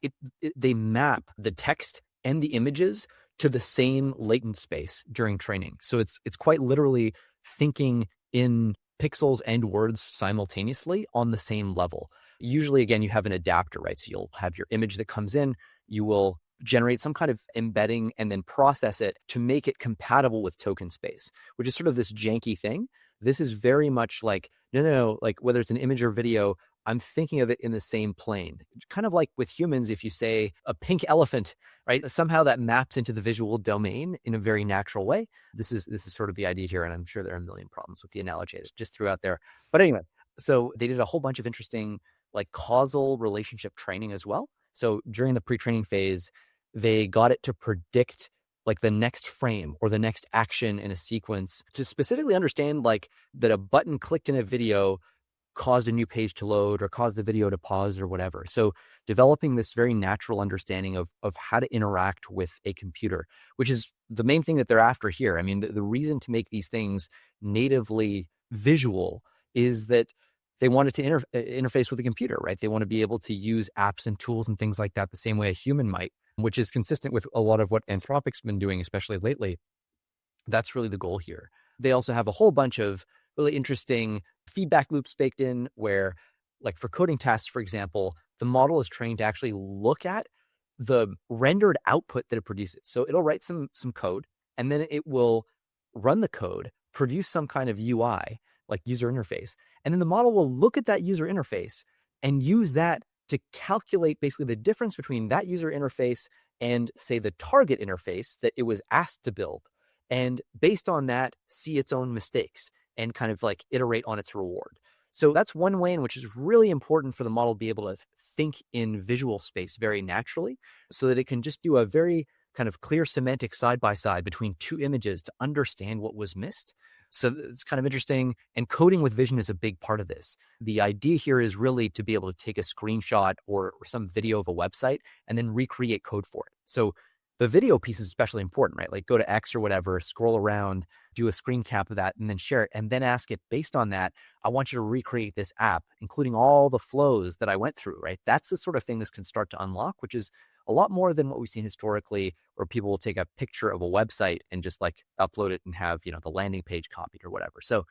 Speaker 2: they map the text and the images to the same latent space during training. So it's quite literally thinking in pixels and words simultaneously on the same level. Usually, again, you have an adapter, right? So you'll have your image that comes in, you will generate some kind of embedding and then process it to make it compatible with token space, which is sort of this janky thing. This is very much like, no, like whether it's an image or video, I'm thinking of it in the same plane. Kind of like with humans, if you say a pink elephant, right? Somehow that maps into the visual domain in a very natural way. This is sort of the idea here, and I'm sure there are a million problems with the analogy I just threw out there. But anyway, so they did a whole bunch of interesting like causal relationship training as well. So during the pre-training phase, they got it to predict like the next frame or the next action in a sequence to specifically understand like that a button clicked in a video caused a new page to load or caused the video to pause or whatever. So developing this very natural understanding of how to interact with a computer, which is the main thing that they're after here. I mean, the reason to make these things natively visual is that they want it to interface with a computer, right? They want to be able to use apps and tools and things like that the same way a human might, which is consistent with a lot of what Anthropic's been doing, especially lately. That's really the goal here. They also have a whole bunch of really interesting feedback loops baked in where, like for coding tasks, for example, the model is trained to actually look at the rendered output that it produces. So it'll write some code, and then it will run the code, produce some kind of UI, like user interface. And then the model will look at that user interface and use that to calculate basically the difference between that user interface and, say, the target interface that it was asked to build. And based on that, see its own mistakes and kind of like iterate on its reward. So that's one way in which is really important for the model to be able to think in visual space very naturally so that it can just do a very kind of clear semantic side-by-side between two images to understand what was missed. So it's kind of interesting. And coding with vision is a big part of this. The idea here is really to be able to take a screenshot or some video of a website and then recreate code for it. So the video piece is especially important, right? Like go to X or whatever, scroll around, do a screen cap of that, and then share it, and then ask it based on that, I want you to recreate this app, including all the flows that I went through, right? That's the sort of thing this can start to unlock, which is a lot more than what we've seen historically, where people will take a picture of a website and just like upload it and have, the landing page copied or whatever. So,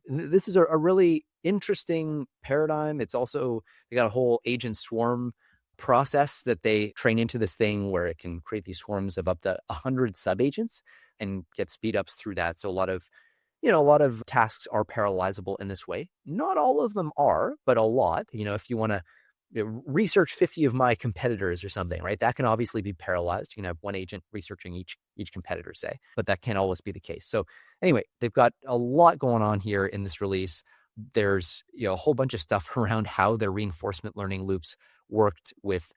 Speaker 2: this is a really interesting paradigm. It's also, they got a whole agent swarm process that they train into this thing where it can create these swarms of up to 100 subagents and get speed ups through that. So a lot of tasks are parallelizable in this way. Not all of them are, but a lot. If you want to research 50 of my competitors or something, right? That can obviously be parallelized. You can have one agent researching each competitor, say, but that can't always be the case. So anyway, they've got a lot going on here in this release. There's a whole bunch of stuff around how their reinforcement learning loops worked with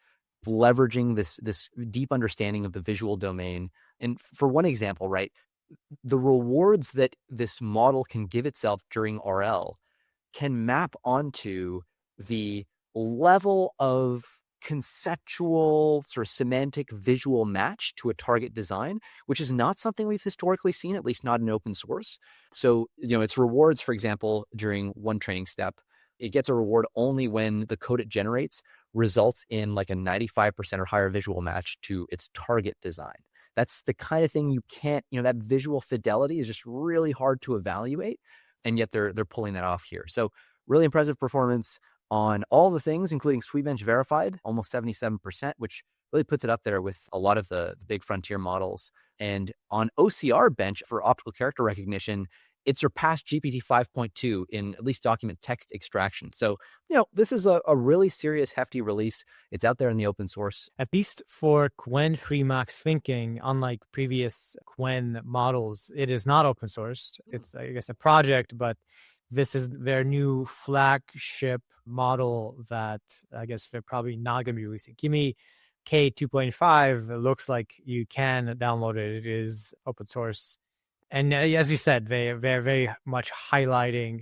Speaker 2: leveraging this deep understanding of the visual domain. And for one example, right, the rewards that this model can give itself during RL can map onto the level of conceptual sort of semantic visual match to a target design, which is not something we've historically seen, at least not in open source. So, its rewards, for example, during one training step, it gets a reward only when the code it generates results in like a 95% or higher visual match to its target design. That's the kind of thing you can't, that visual fidelity is just really hard to evaluate. And yet they're pulling that off here. So really impressive performance on all the things, including Sweetbench verified, almost 77%, which really puts it up there with a lot of the big frontier models. And on OCR bench for optical character recognition, it surpassed GPT 5.2 in at least document text extraction. So, this is a really serious, hefty release. It's out there in the open source.
Speaker 1: At least for Qwen3-Max-Thinking, unlike previous Qwen models, it is not open sourced. It's, I guess, a project, but this is their new flagship model that I guess they're probably not going to be releasing. Kimi K2.5 looks like you can download it. It is open source. And as you said, they're very much highlighting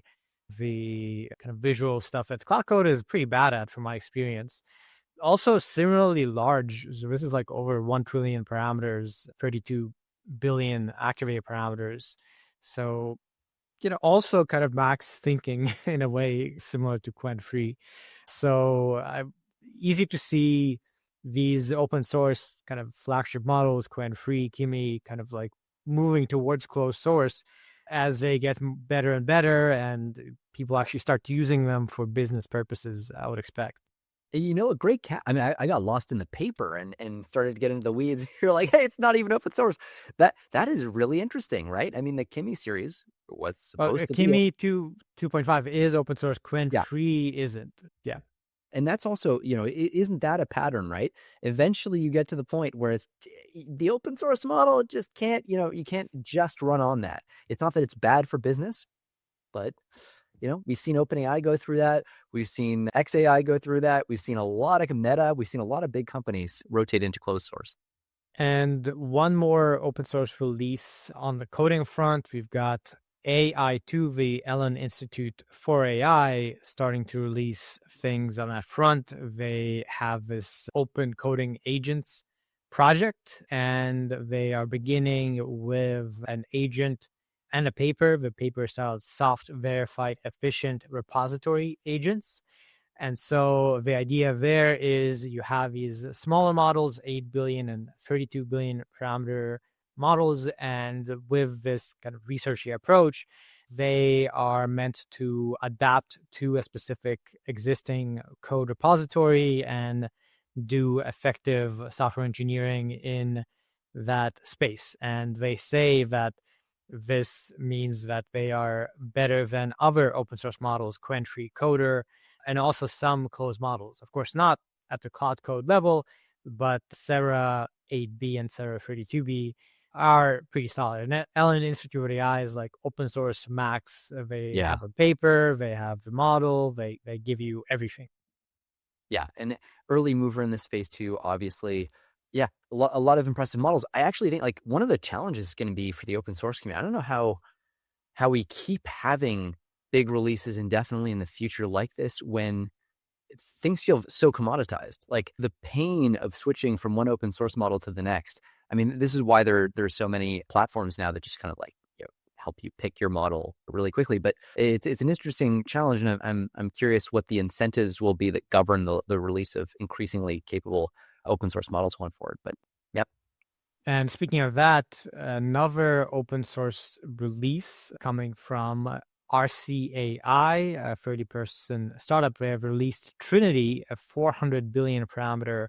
Speaker 1: the kind of visual stuff that Cloud Code is pretty bad at, from my experience. Also, similarly large. So this is like over 1 trillion parameters, 32 billion activated parameters. So, also kind of max thinking in a way similar to Qwen3. So easy to see these open source kind of flagship models, Qwen3, Kimi, kind of like moving towards closed source as they get better and better, and people actually start using them for business purposes, I would expect.
Speaker 2: A great I mean, I got lost in the paper and started to get into the weeds. You're like, hey, it's not even open source. That is really interesting, right? I mean, the Kimi series was supposed to be
Speaker 1: Kimi 2.5 is open source. Qwen3 isn't. Yeah.
Speaker 2: And that's also, isn't that a pattern, right? Eventually you get to the point where it's the open source model, it just can't, you can't just run on that. It's not that it's bad for business, but, we've seen OpenAI go through that. We've seen XAI go through that. We've seen a lot of Meta. We've seen a lot of big companies rotate into closed source.
Speaker 1: And one more open source release on the coding front, we've got AI2, the Allen Institute for AI, starting to release things on that front. They have this open coding agents project, and they are beginning with an agent and a paper. The paper is titled Soft Verified Efficient Repository Agents. And so the idea there is you have these smaller models, 8 billion and 32 billion parameter models. And with this kind of researchy approach, they are meant to adapt to a specific existing code repository and do effective software engineering in that space. And they say that this means that they are better than other open source models, Qwen3 Coder, and also some closed models. Of course, not at the Cloud Code level, but Sarah 8B and Sarah 32B are pretty solid. And Allen Institute of AI is like open source max. They have a paper, they have the model, they give you everything.
Speaker 2: Yeah, and early mover in this space too, obviously. Yeah, a lot of impressive models. I actually think like one of the challenges is going to be for the open source community. I don't know how we keep having big releases indefinitely in the future like this when things feel so commoditized. Like the pain of switching from one open source model to the next. I mean, this is why there's so many platforms now that just kind of like help you pick your model really quickly. But it's an interesting challenge, and I'm curious what the incentives will be that govern the release of increasingly capable open source models going forward. But yep.
Speaker 1: And speaking of that, another open source release coming from Arcee AI, a 30-person startup. They have released Trinity, a 400 billion parameter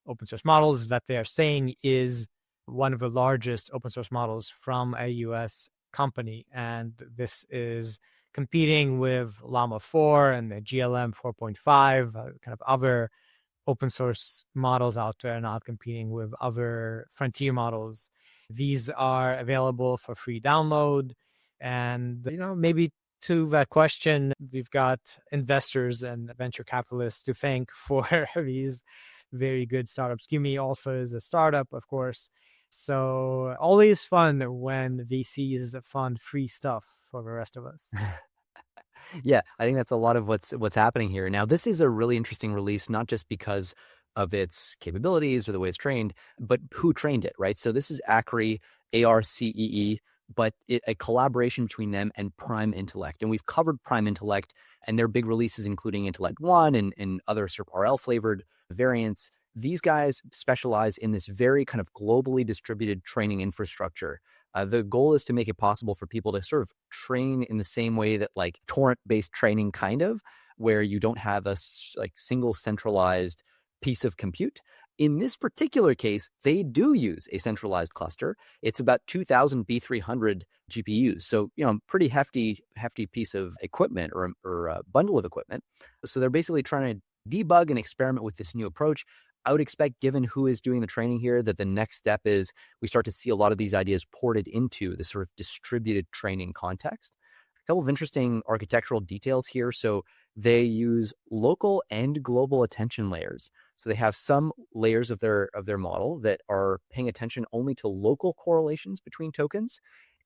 Speaker 1: open source models that they are saying is one of the largest open source models from a US company. And this is competing with Llama 4 and the GLM 4.5, kind of other open source models out there, not competing with other frontier models. These are available for free download. And, maybe to that question, we've got investors and venture capitalists to thank for these very good startups. Kimi also is a startup, of course. So always fun when VCs fund free stuff for the rest of us.
Speaker 2: Yeah, I think that's a lot of what's happening here. Now, this is a really interesting release, not just because of its capabilities or the way it's trained, but who trained it, right? So this is Arcee, Arcee, but a collaboration between them and Prime Intellect. And we've covered Prime Intellect and their big releases, including Intellect 1 and other SERP-RL flavored variants. These guys specialize in this very kind of globally distributed training infrastructure. The goal is to make it possible for people to sort of train in the same way that like torrent-based training kind of, where you don't have a like single centralized piece of compute. In this particular case, they do use a centralized cluster. It's about 2,000 B300 GPUs. So, pretty hefty piece of equipment or a bundle of equipment. So they're basically trying to debug and experiment with this new approach. I would expect, given who is doing the training here, that the next step is we start to see a lot of these ideas ported into the sort of distributed training context. A couple of interesting architectural details here. So they use local and global attention layers. So they have some layers of their model that are paying attention only to local correlations between tokens,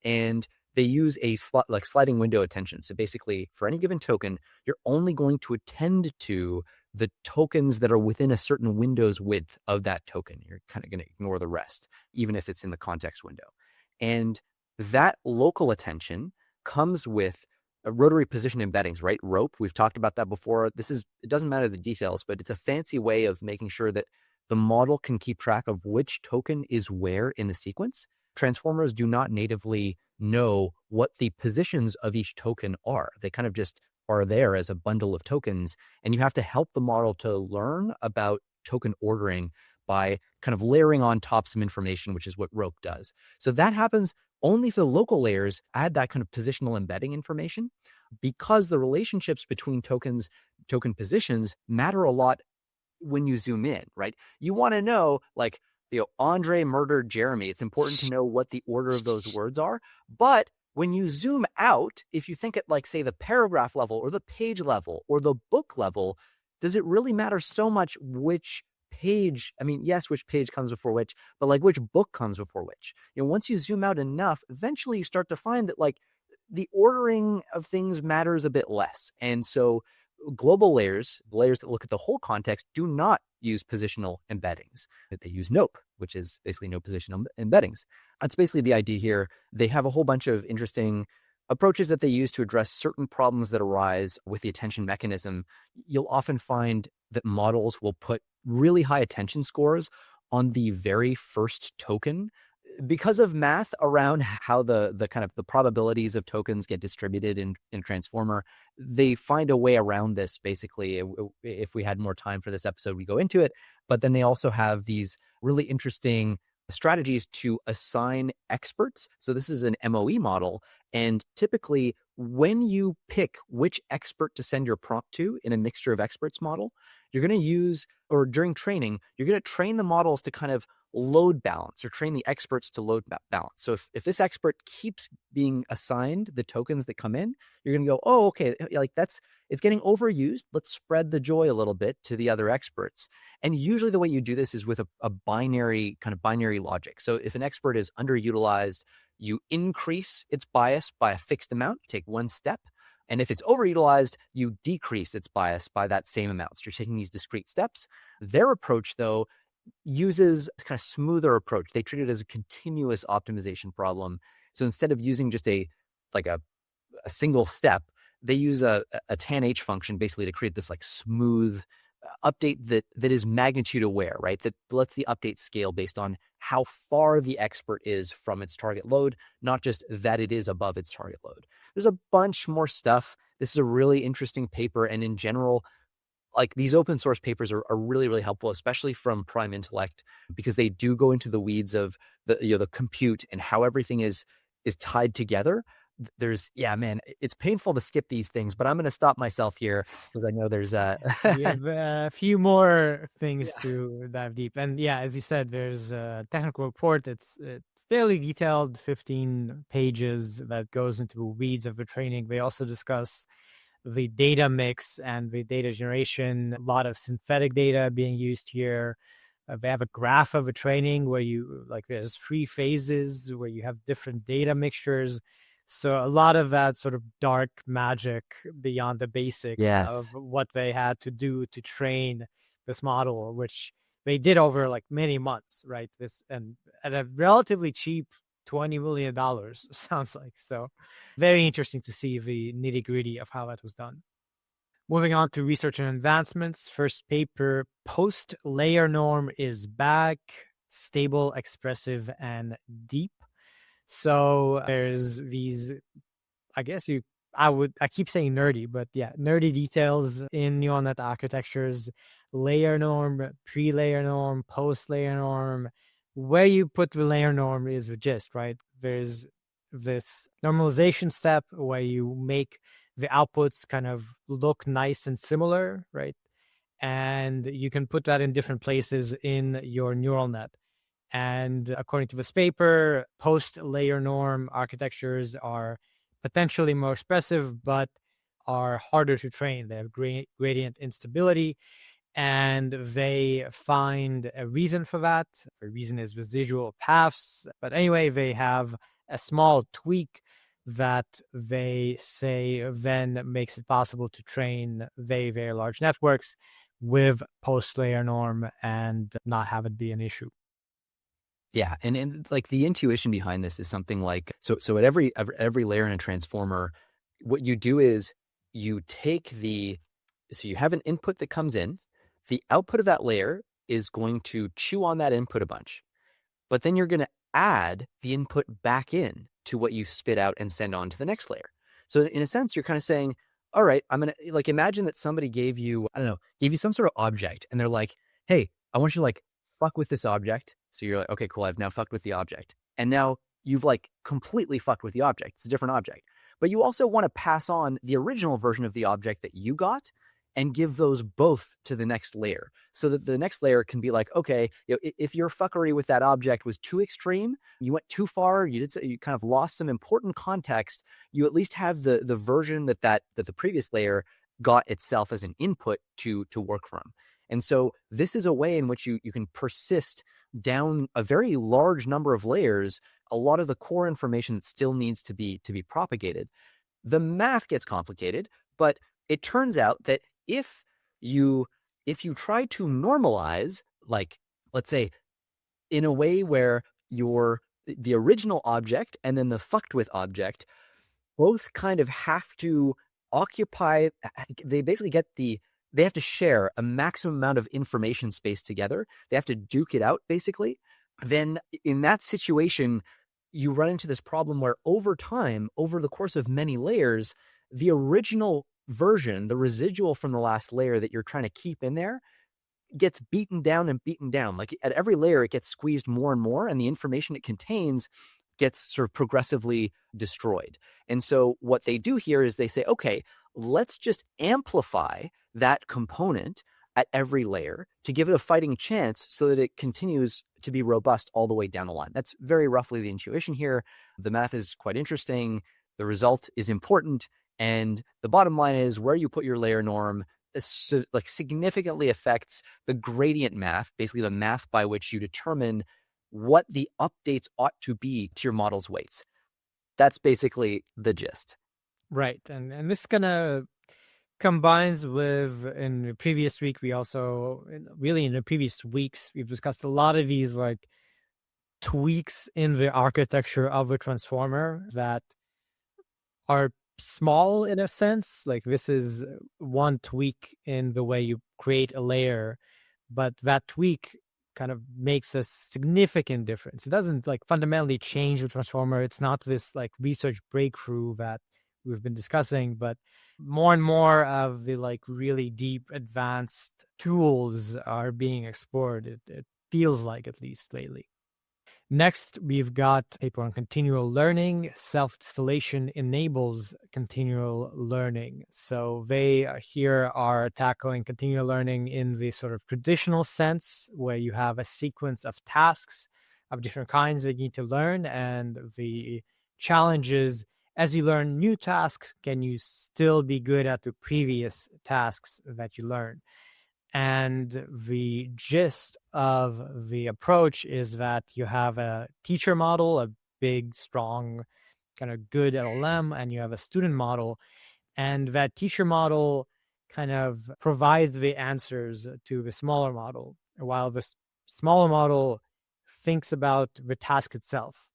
Speaker 2: and they use a sliding window attention. So basically, for any given token, you're only going to attend to the tokens that are within a certain window's width of that token. You're kind of going to ignore the rest, even if it's in the context window. And that local attention comes with rotary position embeddings, right? Rope. We've talked about that before. It doesn't matter the details, but it's a fancy way of making sure that the model can keep track of which token is where in the sequence. Transformers do not natively know what the positions of each token are. They kind of just are there as a bundle of tokens, and you have to help the model to learn about token ordering by kind of layering on top some information, which is what rope does. So that happens only if the local layers add that kind of positional embedding information, because the relationships between token positions matter a lot when you zoom in, right? You want to know, like, Andrey murdered Jeremie. It's important to know what the order of those words are. But when you zoom out, if you think at, like, say, the paragraph level or the page level or the book level, does it really matter so much which page? I mean, yes, which page comes before which, but like which book comes before which? Once you zoom out enough, eventually you start to find that, like, the ordering of things matters a bit less. And so global layers, the layers that look at the whole context, do not use positional embeddings. They use NOPE, which is basically no positional embeddings. That's basically the idea here. They have a whole bunch of interesting approaches that they use to address certain problems that arise with the attention mechanism. You'll often find that models will put really high attention scores on the very first token because of math around how the kind of the probabilities of tokens get distributed in Transformer. They find a way around this. Basically, if we had more time for this episode, we go into it. But then they also have these really interesting strategies to assign experts. So this is an MOE model. And typically, when you pick which expert to send your prompt to in a mixture of experts model, you're going to use, or during training, you're going to train the models to kind of load balance, or train the experts to load balance. So if this expert keeps being assigned the tokens that come in, you're going to go, oh, okay, like it's getting overused. Let's spread the joy a little bit to the other experts. And usually the way you do this is with a binary logic. So if an expert is underutilized, you increase its bias by a fixed amount, take one step. And if it's overutilized, you decrease its bias by that same amount. So you're taking these discrete steps. Their approach, though, uses a kind of smoother approach. They treat it as a continuous optimization problem. So instead of using just a single step, they use a tanh function basically to create this like smooth update that is magnitude aware, right? That lets the update scale based on how far the expert is from its target load, not just that it is above its target load. There's a bunch more stuff. This is a really interesting paper, and in general, like, these open source papers are really, really helpful, especially from Prime Intellect, because they do go into the weeds of the compute and how everything is tied together. It's painful to skip these things, but I'm going to stop myself here because I know there's
Speaker 1: we have a few more things to dive deep. And yeah, as you said, there's a technical report that's fairly detailed, 15 pages, that goes into the weeds of the training. They also discuss the data mix and the data generation, a lot of synthetic data being used here. They have a graph of a training where there's 3 phases where you have different data mixtures. So a lot of that sort of dark magic beyond the basics of what they had to do to train this model, which they did over like many months, right? And at a relatively cheap $20 million, sounds like. So very interesting to see the nitty-gritty of how that was done. Moving on to research and advancements. First paper, Post-LayerNorm is back, stable, expressive, and deep. So there's these, I guess you I keep saying nerdy, but yeah, nerdy details in neural net architectures, layer norm, pre-layer norm, post-layer norm. Where you put the layer norm is the gist, right? There's this normalization step where you make the outputs kind of look nice and similar, right? And you can put that in different places in your neural net. And according to this paper, post-layer norm architectures are potentially more expressive, but are harder to train. They have gradient instability, and they find a reason for that. The reason is residual paths. But anyway, they have a small tweak that they say then makes it possible to train very, very large networks with post-layer norm and not have it be an issue.
Speaker 2: Yeah, and like the intuition behind this is something like so at every layer in a transformer, what you do is you take so you have an input that comes in, the output of that layer is going to chew on that input a bunch, but then you're going to add the input back in to what you spit out and send on to the next layer. So in a sense, you're kind of saying, all right, I'm going to like imagine that somebody gave you, I don't know, gave you some sort of object and they're like, hey, I want you to like fuck with this object. So you're like, okay, cool. I've now fucked with the object. And now you've like completely fucked with the object. It's a different object. But you also want to pass on the original version of the object that you got and give those both to the next layer so that the next layer can be like, okay, if your fuckery with that object was too extreme, you went too far, you kind of lost some important context, you at least have the version that the previous layer got itself as an input to work from. And so this is a way in which you can persist down a very large number of layers, a lot of the core information that still needs to be propagated. The math gets complicated, but it turns out that if you try to normalize, like let's say in a way where the original object and then the fucked with object both kind of have to occupy, they basically they have to share a maximum amount of information space together. They have to duke it out, basically. Then in that situation, you run into this problem where over time, over the course of many layers, the original version, the residual from the last layer that you're trying to keep in there, gets beaten down and beaten down. Like at every layer, it gets squeezed more and more, and the information it contains gets sort of progressively destroyed. And so what they do here is they say, okay, let's just amplify that component at every layer to give it a fighting chance so that it continues to be robust all the way down the line. That's very roughly the intuition here. The math is quite interesting. The result is important. And the bottom line is where you put your layer norm like significantly affects the gradient math, basically the math by which you determine what the updates ought to be to your model's weights. That's basically the gist.
Speaker 1: Right. And this kind of combines with, in the previous week, we also, really in the previous weeks, we've discussed a lot of these like tweaks in the architecture of a transformer that are small in a sense. Like this is one tweak in the way you create a layer, but that tweak kind of makes a significant difference. It doesn't like fundamentally change the transformer. It's not this like research breakthrough that we've been discussing, but more and more of the like really deep advanced tools are being explored. It feels like, at least lately. Next, we've got a paper on continual learning. Self-Distillation enables continual learning. So they here are tackling continual learning in the sort of traditional sense, where you have a sequence of tasks of different kinds that you need to learn. And the challenge is, as you learn new tasks, can you still be good at the previous tasks that you learned? And the gist of the approach is that you have a teacher model, a big, strong, kind of good LLM, and you have a student model. And that teacher model kind of provides the answers to the smaller model, while the smaller model thinks about the task itself.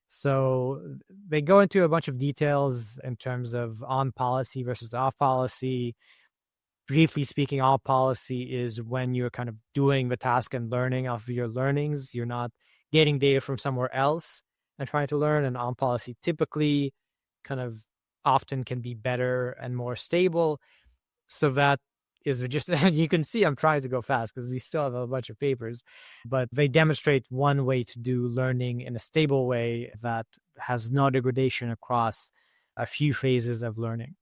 Speaker 1: So they go into a bunch of details in terms of on policy versus off policy. Briefly speaking, all policy is when you're kind of doing the task and learning off of your learnings. You're not getting data from somewhere else and trying to learn. And on policy typically kind of often can be better and more stable. So that is just, you can see I'm trying to go fast because we still have a bunch of papers, but they demonstrate one way to do learning in a stable way that has no degradation across a few phases of learning.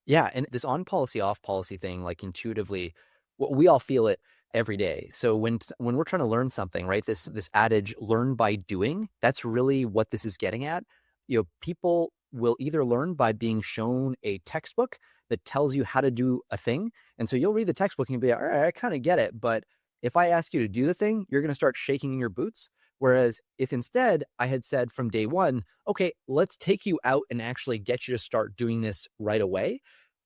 Speaker 2: Yeah, and this on policy, off policy thing, like intuitively, we all feel it every day. So when we're trying to learn something, right? This adage, learn by doing, that's really what this is getting at. People will either learn by being shown a textbook that tells you how to do a thing. And so you'll read the textbook and you'll be like, all right, I kind of get it. But if I ask you to do the thing, you're going to start shaking in your boots. Whereas if instead I had said from day one, okay, let's take you out and actually get you to start doing this right away,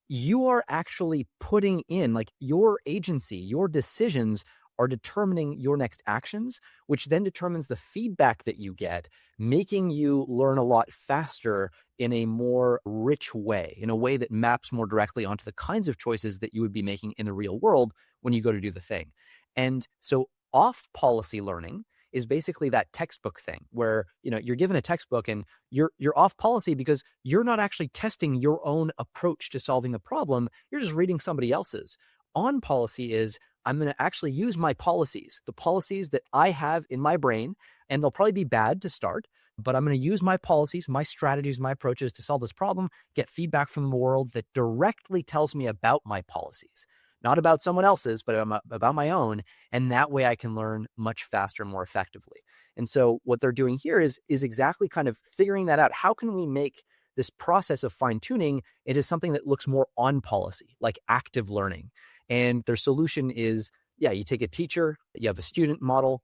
Speaker 2: you are actually putting in, like, your agency, your decisions are determining your next actions, which then determines the feedback that you get, making you learn a lot faster in a more rich way, in a way that maps more directly onto the kinds of choices that you would be making in the real world when you go to do the thing. And so off policy learning is basically that textbook thing where, you're given a textbook and you're off policy because you're not actually testing your own approach to solving the problem. You're just reading somebody else's. On policy is, I'm going to actually use my policies, the policies that I have in my brain, and they'll probably be bad to start, but I'm going to use my policies, my strategies, my approaches to solve this problem, get feedback from the world that directly tells me about my policies, not about someone else's, but about my own. And that way I can learn much faster and more effectively. And so what they're doing here is exactly kind of figuring that out. How can we make this process of fine tuning into something that looks more on policy, like active learning? And their solution is, you take a teacher, you have a student model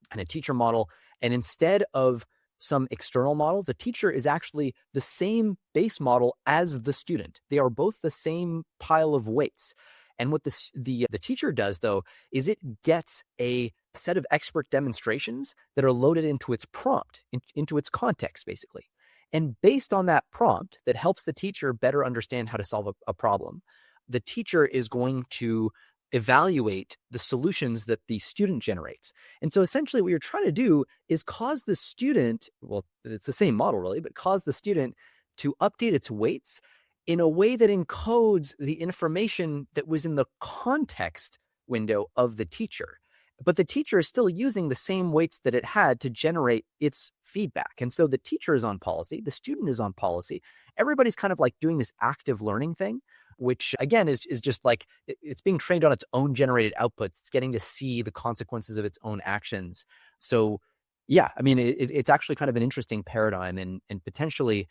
Speaker 2: and a teacher model, and instead of some external model, the teacher is actually the same base model as the student. They are both the same pile of weights. And what the teacher does, though, is it gets a set of expert demonstrations that are loaded into its prompt, into its context, basically. And based on that prompt that helps the teacher better understand how to solve a problem, the teacher is going to evaluate the solutions that the student generates. And so essentially what you're trying to do is cause the student, well, it's the same model really, but cause the student to update its weights in a way that encodes the information that was in the context window of the teacher. But the teacher is still using the same weights that it had to generate its feedback. And so the teacher is on policy, the student is on policy. Everybody's kind of like doing this active learning thing, which again is just like, it's being trained on its own generated outputs. It's getting to see the consequences of its own actions. So yeah, I mean, it's actually kind of an interesting paradigm and potentially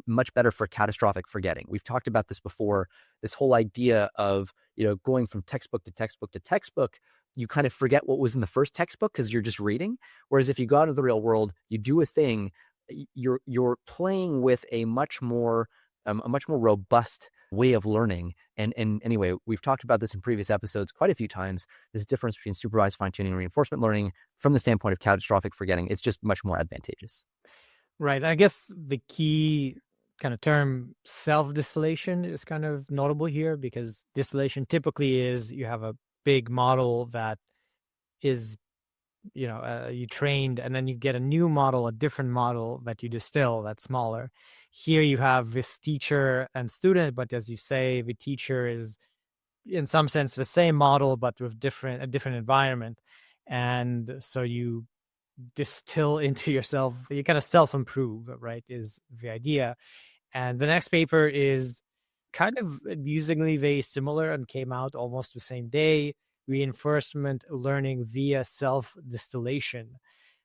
Speaker 2: much better for catastrophic forgetting. We've talked about this before, this whole idea of, going from textbook to textbook to textbook, you kind of forget what was in the first textbook because you're just reading. Whereas if you go out into the real world, you do a thing, you're playing with a much more robust way of learning. And anyway, we've talked about this in previous episodes quite a few times, this difference between supervised fine-tuning and reinforcement learning from the standpoint of catastrophic forgetting. It's just much more advantageous.
Speaker 1: Right. I guess the key kind of term self-distillation is kind of notable here, because distillation typically is you have a big model that is, you trained, and then you get a new model, a different model that you distill that's smaller. Here you have this teacher and student, but as you say, the teacher is in some sense the same model, but with a different environment. And so you distill into yourself, you kind of self-improve, right, is the idea. And the next paper is kind of amusingly very similar and came out almost the same day: reinforcement learning via self-distillation,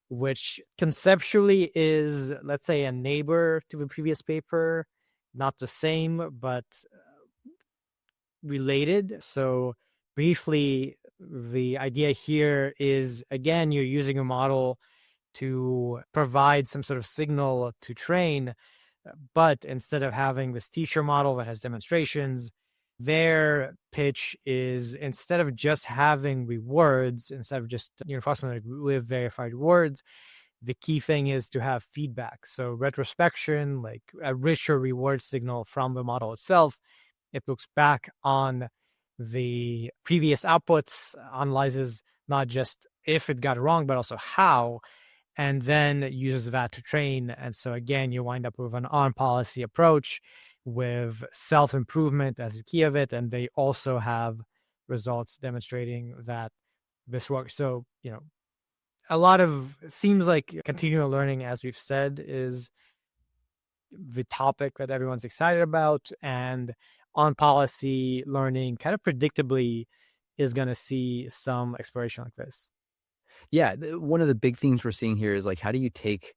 Speaker 1: which conceptually is, let's say, a neighbor to the previous paper, not the same, but related. So briefly, the idea here is, again, you're using a model to provide some sort of signal to train, but instead of having this teacher model that has demonstrations, their pitch is, instead of just having rewards, instead of just reinforcement with verified rewards, the key thing is to have feedback. So retrospection, like a richer reward signal from the model itself. It looks back on the previous outputs, analyzes not just if it got wrong, but also how. and then uses that to train. And so again, you wind up with an on-policy approach with self-improvement as the key of it. And they also have results demonstrating that this works. So, a lot of, it seems like continual learning, as we've said, is the topic that everyone's excited about. And on-policy learning kind of predictably is going to see some exploration like this.
Speaker 2: Yeah, one of the big themes we're seeing here is like, how do you take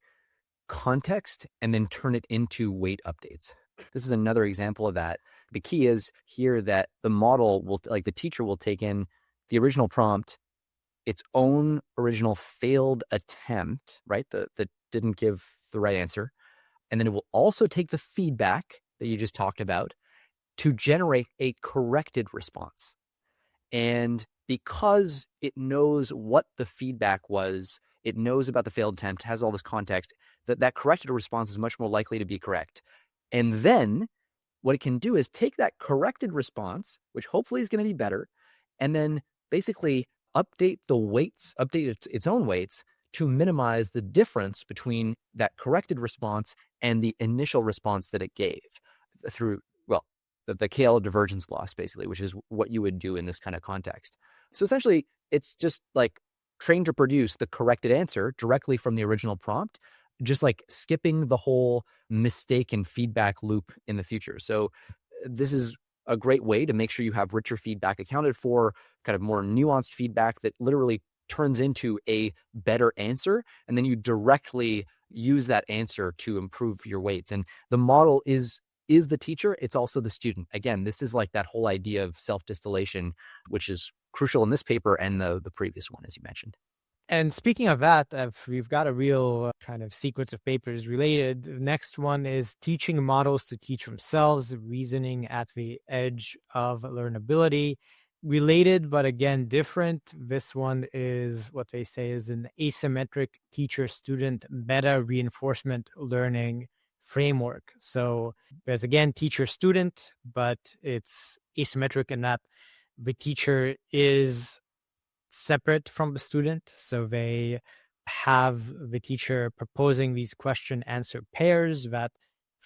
Speaker 2: context and then turn it into weight updates? This is another example of that. The key is here that the model will, like the teacher will take in the original prompt, its own original failed attempt, right? That didn't give the right answer. And then it will also take the feedback that you just talked about to generate a corrected response. And because it knows what the feedback was, it knows about the failed attempt, has all this context, that corrected response is much more likely to be correct. And then what it can do is take that corrected response, which hopefully is going to be better, and then basically update the weights, update its own weights to minimize the difference between that corrected response and the initial response that it gave through, well, the KL divergence loss, basically, which is what you would do in this kind of context. So essentially, it's just like trained to produce the corrected answer directly from the original prompt, just like skipping the whole mistake and feedback loop in the future. So this is a great way to make sure you have richer feedback accounted for, kind of more nuanced feedback that literally turns into a better answer. And then you directly use that answer to improve your weights. And the model is the teacher, it's also the student. Again, this is like that whole idea of self-distillation, which is crucial in this paper and the previous one, as you mentioned.
Speaker 1: And speaking of that, we've got a real kind of sequence of papers related. The next one is teaching models to teach themselves, reasoning at the edge of learnability. Related, but again, different. This one is what they say is an asymmetric teacher-student meta reinforcement learning framework. So there's again teacher-student, but it's asymmetric in that the teacher is separate from the student. So they have the teacher proposing these question answer pairs that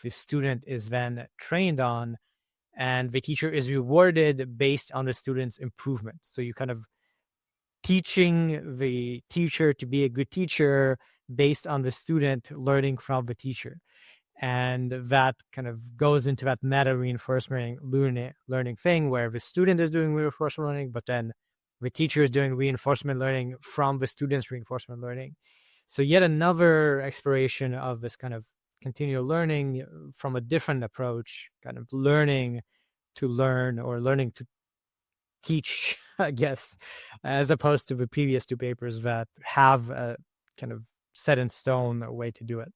Speaker 1: the student is then trained on, and the teacher is rewarded based on the student's improvement. So you kind of teaching the teacher to be a good teacher based on the student learning from the teacher. And that kind of goes into that meta reinforcement learning thing where the student is doing reinforcement learning, but then the teacher is doing reinforcement learning from the student's reinforcement learning. So yet another exploration of this kind of continual learning from a different approach, kind of learning to learn or learning to teach, I guess, as opposed to the previous two papers that have a kind of set in stone way to do it.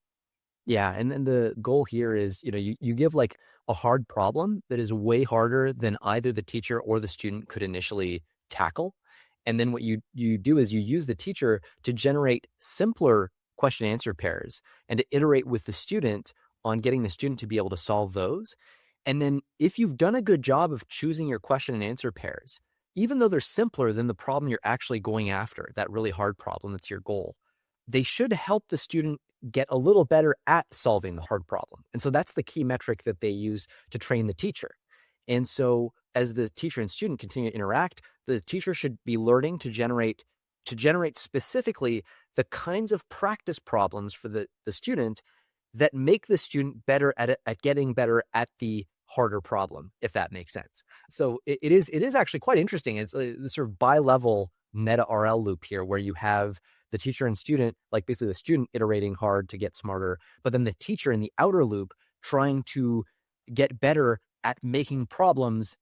Speaker 2: Yeah, and then the goal here is, you give like a hard problem that is way harder than either the teacher or the student could initially tackle. And then what you do is you use the teacher to generate simpler question answer pairs and to iterate with the student on getting the student to be able to solve those. And then if you've done a good job of choosing your question and answer pairs, even though they're simpler than the problem you're actually going after, that really hard problem that's your goal, they should help the student get a little better at solving the hard problem. And so that's the key metric that they use to train the teacher. And so as the teacher and student continue to interact, the teacher should be learning to generate specifically the kinds of practice problems for the student that make the student better at getting better at the harder problem, if that makes sense. So it is actually quite interesting. It's a sort of bi-level meta RL loop here where you have the teacher and student, like basically the student iterating hard to get smarter, but then the teacher in the outer loop trying to get better at making problems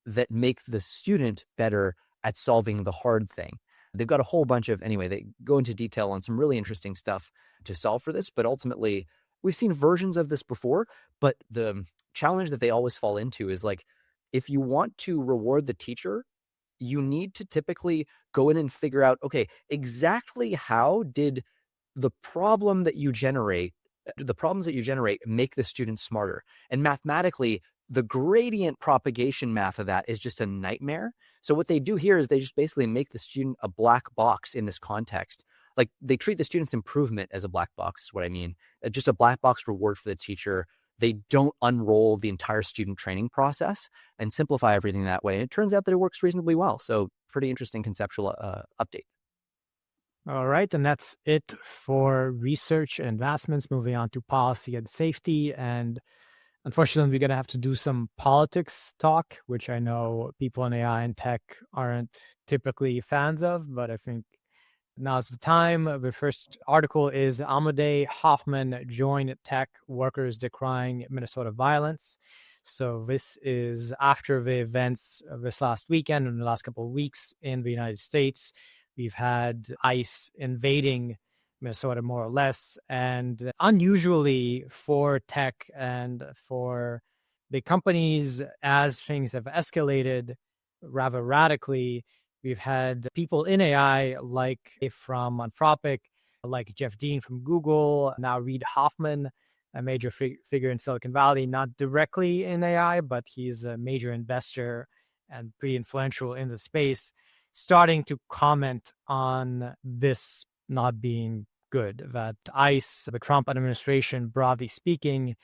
Speaker 2: that make the student better at solving the hard thing. They've got a whole bunch of, anyway, they go into detail on some really interesting stuff to solve for this, but ultimately we've seen versions of this before, but the challenge that they always fall into is like, if you want to reward the teacher, you need to typically go in and figure out, okay, exactly how did the problems that you generate make the student smarter? And mathematically, the gradient propagation math of that is just a nightmare. So what they do here is they just basically make the student a black box in this context like they treat the student's improvement as a black box, is what I mean. Just a black box reward for the teacher. They don't unroll the entire student training process and simplify everything that way. And it turns out that it works reasonably well. So pretty interesting conceptual update.
Speaker 1: All right, and that's it for research and advancements. Moving on to policy and safety. And unfortunately, we're going to have to do some politics talk, which I know people in AI and tech aren't typically fans of, but I think now's the time. The first article is Amadei Hoffman joined tech workers decrying Minnesota violence. So this is after the events of this last weekend and the last couple of weeks in the United States. We've had ICE invading Minnesota more or less, and unusually for tech and for big companies, as things have escalated rather radically, we've had people in AI like from Anthropic, like Jeff Dean from Google, now Reid Hoffman, a major figure in Silicon Valley, not directly in AI, but he's a major investor and pretty influential in the space, starting to comment on this not being good, that ICE, the Trump administration, broadly speaking,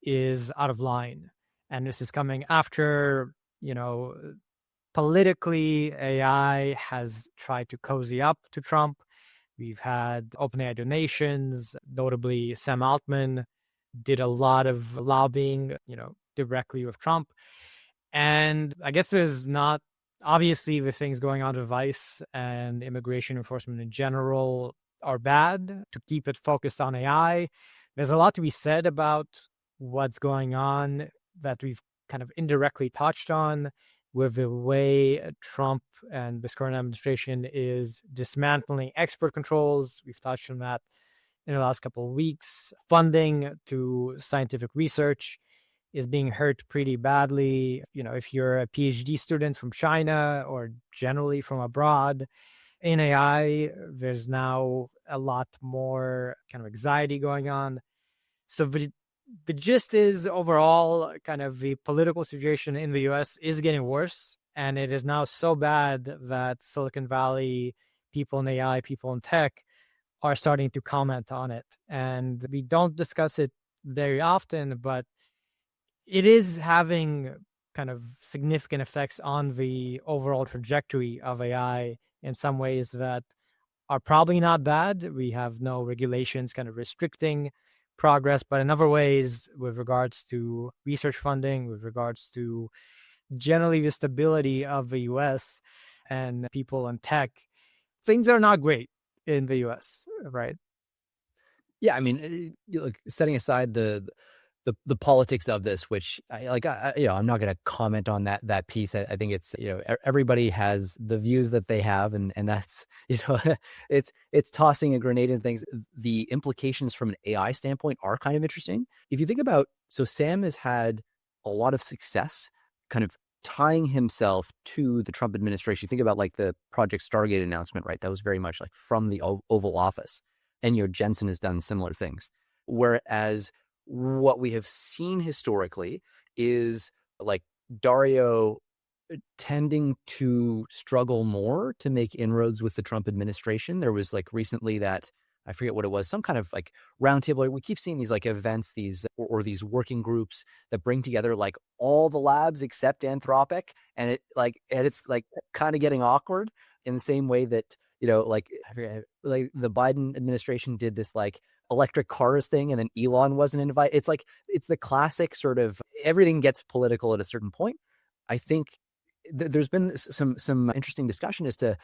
Speaker 1: is out of line. And this is coming after, politically, AI has tried to cozy up to Trump. We've had OpenAI donations, notably Sam Altman did a lot of lobbying, directly with Trump. And I guess there's not, obviously, the things going on with ICE and immigration enforcement in general are bad. To keep it focused on AI, there's a lot to be said about what's going on that we've kind of indirectly touched on with the way Trump and this current administration is dismantling export controls. We've touched on that in the last couple of weeks. Funding to scientific research is being hurt pretty badly. If you're a PhD student from China or generally from abroad in AI, there's now a lot more kind of anxiety going on. So the gist is overall kind of the political situation in the US is getting worse. And it is now so bad that Silicon Valley people in AI, people in tech are starting to comment on it. And we don't discuss it very often, but it is having kind of significant effects on the overall trajectory of AI in some ways that are probably not bad. We have no regulations kind of restricting progress, but in other ways, with regards to research funding, with regards to generally the stability of the US and people in tech, things are not great in the US, right?
Speaker 2: Yeah, I mean, setting aside the politics of this, which I'm not going to comment on that piece. I think it's, everybody has the views that they have, and that's, it's tossing a grenade and things. The implications from an AI standpoint are kind of interesting. If you think about, so Sam has had a lot of success kind of tying himself to the Trump administration. Think about like the Project Stargate announcement, right? That was very much like from the Oval Office. And, Jensen has done similar things. Whereas what we have seen historically is like Dario tending to struggle more to make inroads with the Trump administration. There was like recently that, I forget what it was, some kind of like roundtable. We keep seeing these like events, these or these working groups that bring together like all the labs except Anthropic, and it's like kind of getting awkward in the same way that like the Biden administration did this like electric cars thing, and then Elon wasn't invited. It's the classic sort of everything gets political at a certain point. I think there's been some interesting discussion as to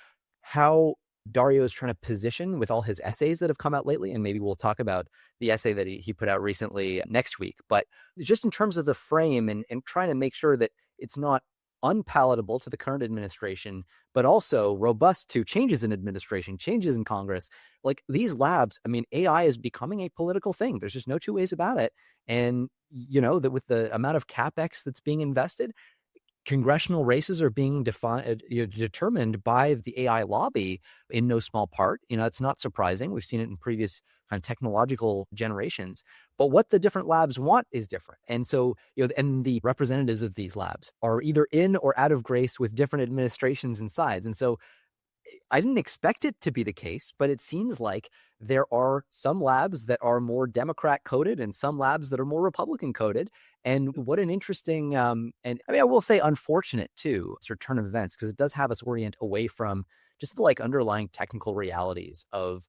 Speaker 2: how Dario is trying to position with all his essays that have come out lately, and maybe we'll talk about the essay that he put out recently next week. But just in terms of the frame and trying to make sure that it's not unpalatable to the current administration, but also robust to changes in administration, changes in Congress. Like these labs, I mean, AI is becoming a political thing. There's just no two ways about it. And, that with the amount of CapEx that's being invested, congressional races are being determined by the AI lobby in no small part. It's not surprising. We've seen it in previous kind of technological generations. But what the different labs want is different. And so, and the representatives of these labs are either in or out of grace with different administrations and sides. And so I didn't expect it to be the case, but it seems like there are some labs that are more Democrat coded and some labs that are more Republican coded. And what an interesting, and I mean, I will say unfortunate too, sort of turn of events, because it does have us orient away from just the like underlying technical realities of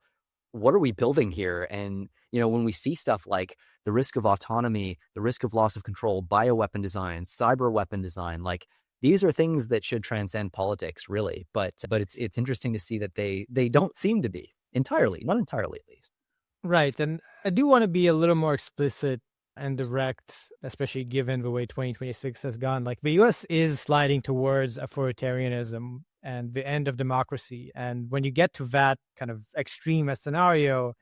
Speaker 2: what are we building here? And, when we see stuff like the risk of autonomy, the risk of loss of control, bioweapon design, cyber weapon design, like these are things that should transcend politics, really. But it's interesting to see that they don't seem to be entirely, not entirely at least.
Speaker 1: Right. And I do want to be a little more explicit and direct, especially given the way 2026 has gone. Like the US is sliding towards authoritarianism and the end of democracy. And when you get to that kind of extreme scenario,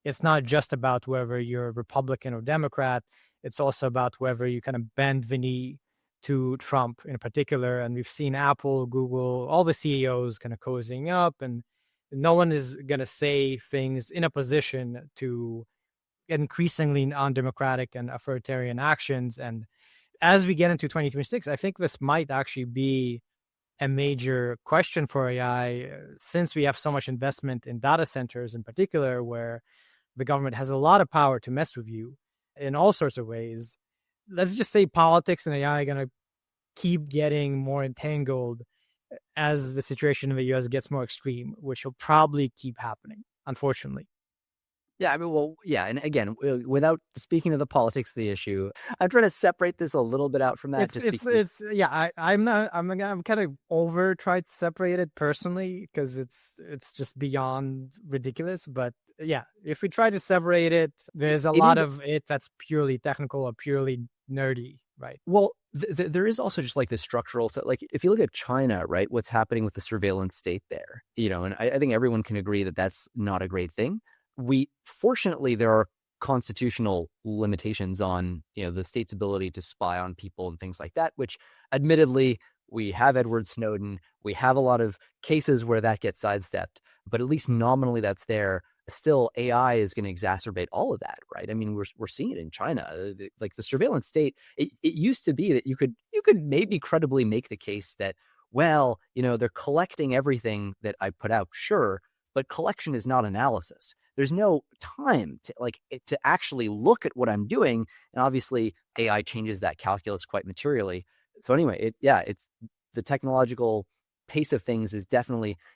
Speaker 1: it's not just about whether you're Republican or Democrat. It's also about whether you kind of bend the knee to Trump in particular. And we've seen Apple, Google, all the CEOs kind of cozying up, and no one is going to say things in a position to increasingly undemocratic and authoritarian actions. And as we get into 2026, I think this might actually be a major question for AI, since we have so much investment in data centers in particular, where the government has a lot of power to mess with you in all sorts of ways. Let's just say politics and AI are going to keep getting more entangled as the situation in the US gets more extreme, which will probably keep happening, unfortunately.
Speaker 2: Yeah, I mean, well, yeah, and again, without speaking of the politics of the issue, I'm trying to separate this a little bit out from that.
Speaker 1: I'm kind of over tried to separate it personally because it's just beyond ridiculous. But yeah, if we try to separate it, there's a lot of it that's purely technical or purely nerdy, right?
Speaker 2: Well, there is also just like the structural, so like if you look at China, right, what's happening with the surveillance state there, and I think everyone can agree that that's not a great thing. Fortunately, there are constitutional limitations on, the state's ability to spy on people and things like that, which admittedly, we have Edward Snowden. We have a lot of cases where that gets sidestepped, but at least nominally that's there. Still, AI is going to exacerbate all of that, right? I mean, we're seeing it in China. Like the surveillance state, it used to be that you could maybe credibly make the case that, well, they're collecting everything that I put out, sure, but collection is not analysis. There's no time to actually look at what I'm doing, and obviously AI changes that calculus quite materially. So anyway, it's the technological pace of things it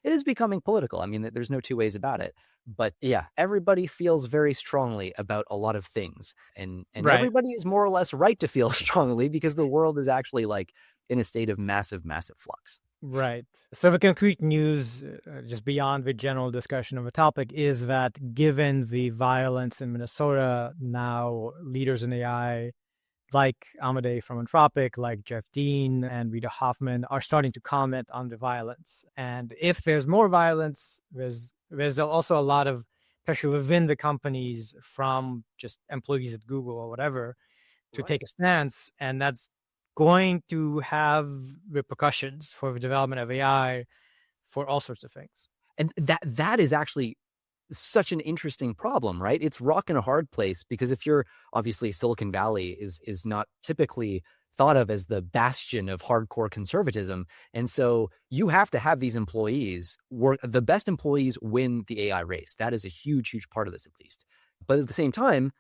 Speaker 2: is becoming political. I mean, there's no two ways about it. But yeah, everybody feels very strongly about a lot of things, and
Speaker 1: Right.
Speaker 2: Everybody is more or less right to feel strongly because the world is actually like in a state of massive flux.
Speaker 1: Right. So the concrete news, just beyond the general discussion of the topic, is that given the violence in Minnesota, now leaders in AI like Amadei from Anthropic, like Jeff Dean and Rita Hoffman are starting to comment on the violence. And if there's more violence, there's also a lot of pressure within the companies from just employees at Google or whatever to take a stance. And that's going to have repercussions for the development of AI for all sorts of things.
Speaker 2: And that is actually such an interesting problem, right? It's rock and a hard place because if you're obviously Silicon Valley is not typically thought of as the bastion of hardcore conservatism. And so you have to have these employees work. The best employees win the AI race. That is a huge part of this, at least. But at the same time,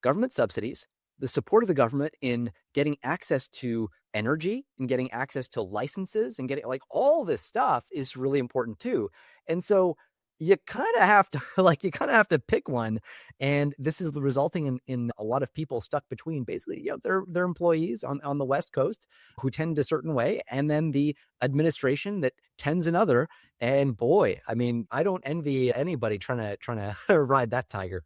Speaker 2: government subsidies, the support of the government in getting access to energy and getting access to licenses and getting like all this stuff is really important too. And so you kind of have to pick one, and this is resulting in a lot of people stuck between basically their employees on the West Coast who tend a certain way, and then the administration that tends another. And boy, I mean, I don't envy anybody trying to ride that tiger.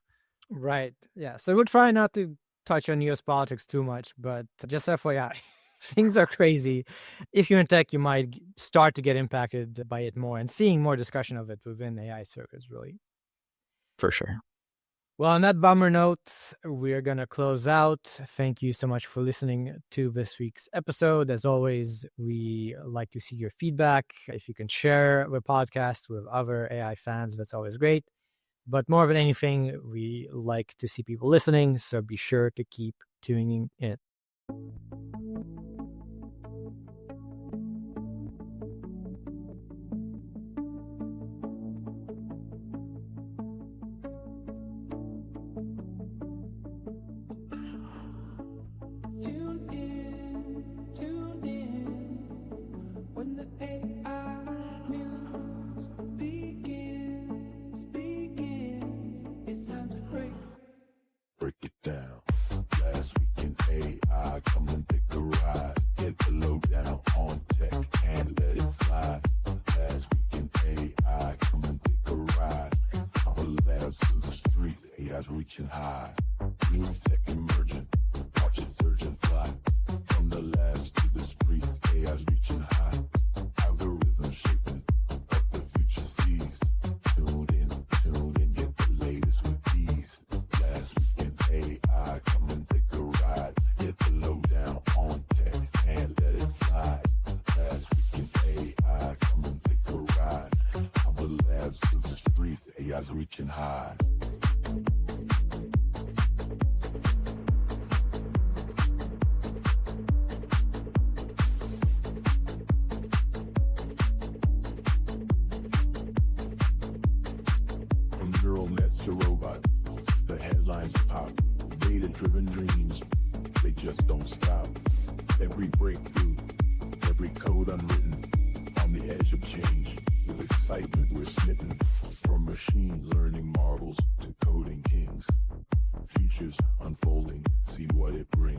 Speaker 1: Right. Yeah. So we'll try not to touch on US politics too much, but just FYI, things are crazy. If you're in tech, you might start to get impacted by it more, and seeing more discussion of it within AI circles, really.
Speaker 2: For sure.
Speaker 1: Well, on that bummer note, we're going to close out. Thank you so much for listening to this week's episode. As always, we like to see your feedback. If you can share the podcast with other AI fans, that's always great. But more than anything, we like to see people listening, so be sure to keep tuning in.
Speaker 3: AI's reaching high. New tech emerging, watch it surge and fly. From the labs to the streets, AI's reaching high. Algorithms shaping what the future sees. Tune in, get the latest with these. Last weekend, AI, come and take a ride. Get the lowdown on tech, can't let it slide. Last weekend, AI, come and take a ride. From the labs to the streets, AI's reaching high. From neural nets to robot, the headlines pop. Data-driven dreams, they just don't stop. Every breakthrough, every code unwritten, on the edge of change. With excitement we're smitten. From machine learning marvels to coding kings. Futures unfolding, see what it brings.